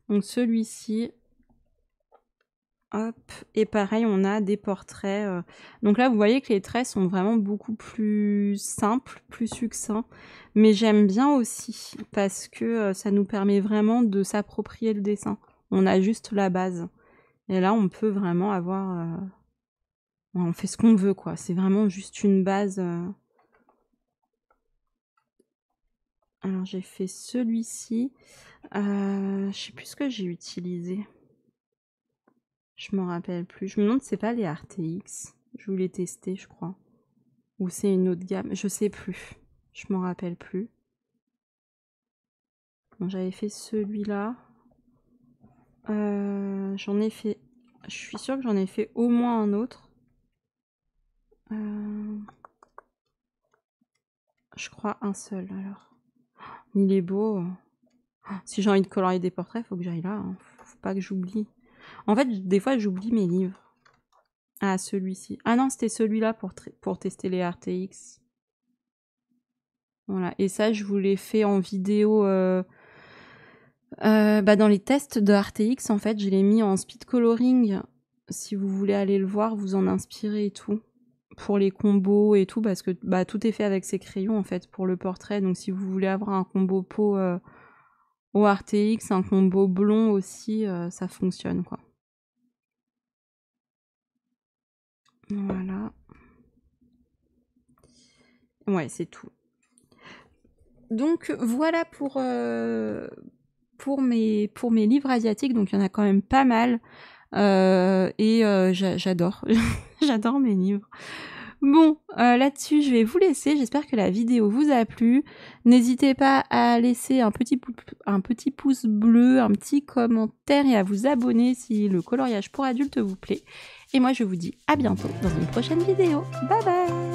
Donc celui-ci. Hop. Et pareil, on a des portraits. Donc là, vous voyez que les traits sont vraiment beaucoup plus simples, plus succincts. Mais j'aime bien aussi parce que ça nous permet vraiment de s'approprier le dessin. On a juste la base. Et là, on peut vraiment avoir... on fait ce qu'on veut, quoi. C'est vraiment juste une base... Alors, j'ai fait celui-ci. Je sais plus ce que j'ai utilisé. Je m'en rappelle plus. Je me demande si c'est pas les RTX. Je voulais tester, je crois. Ou c'est une autre gamme. Je sais plus. Je m'en rappelle plus. Bon, j'avais fait celui-là. J'en ai fait... Je suis sûre que j'en ai fait au moins un autre. Je crois un seul, alors. Il est beau. Si j'ai envie de colorier des portraits, faut que j'aille là. Hein. Faut pas que j'oublie. En fait, des fois, j'oublie mes livres. Ah, celui-ci. Ah non, c'était celui-là pour tester les RTX. Voilà. Et ça, je vous l'ai fait en vidéo. Bah dans les tests de RTX, en fait, je l'ai mis en speed coloring. Si vous voulez aller le voir, vous en inspirez et tout. Pour les combos et tout, parce que bah, tout est fait avec ces crayons, en fait, pour le portrait. Donc, si vous voulez avoir un combo peau au RTX, un combo blond aussi, ça fonctionne, quoi. Voilà. Ouais, c'est tout. Donc, voilà pour mes livres asiatiques. Donc, il y en a quand même pas mal. Et j'adore. J'adore mes livres. Bon, là-dessus, je vais vous laisser. J'espère que la vidéo vous a plu. N'hésitez pas à laisser un petit pouce bleu, un petit commentaire et à vous abonner si le coloriage pour adultes vous plaît. Et moi, je vous dis à bientôt dans une prochaine vidéo. Bye bye!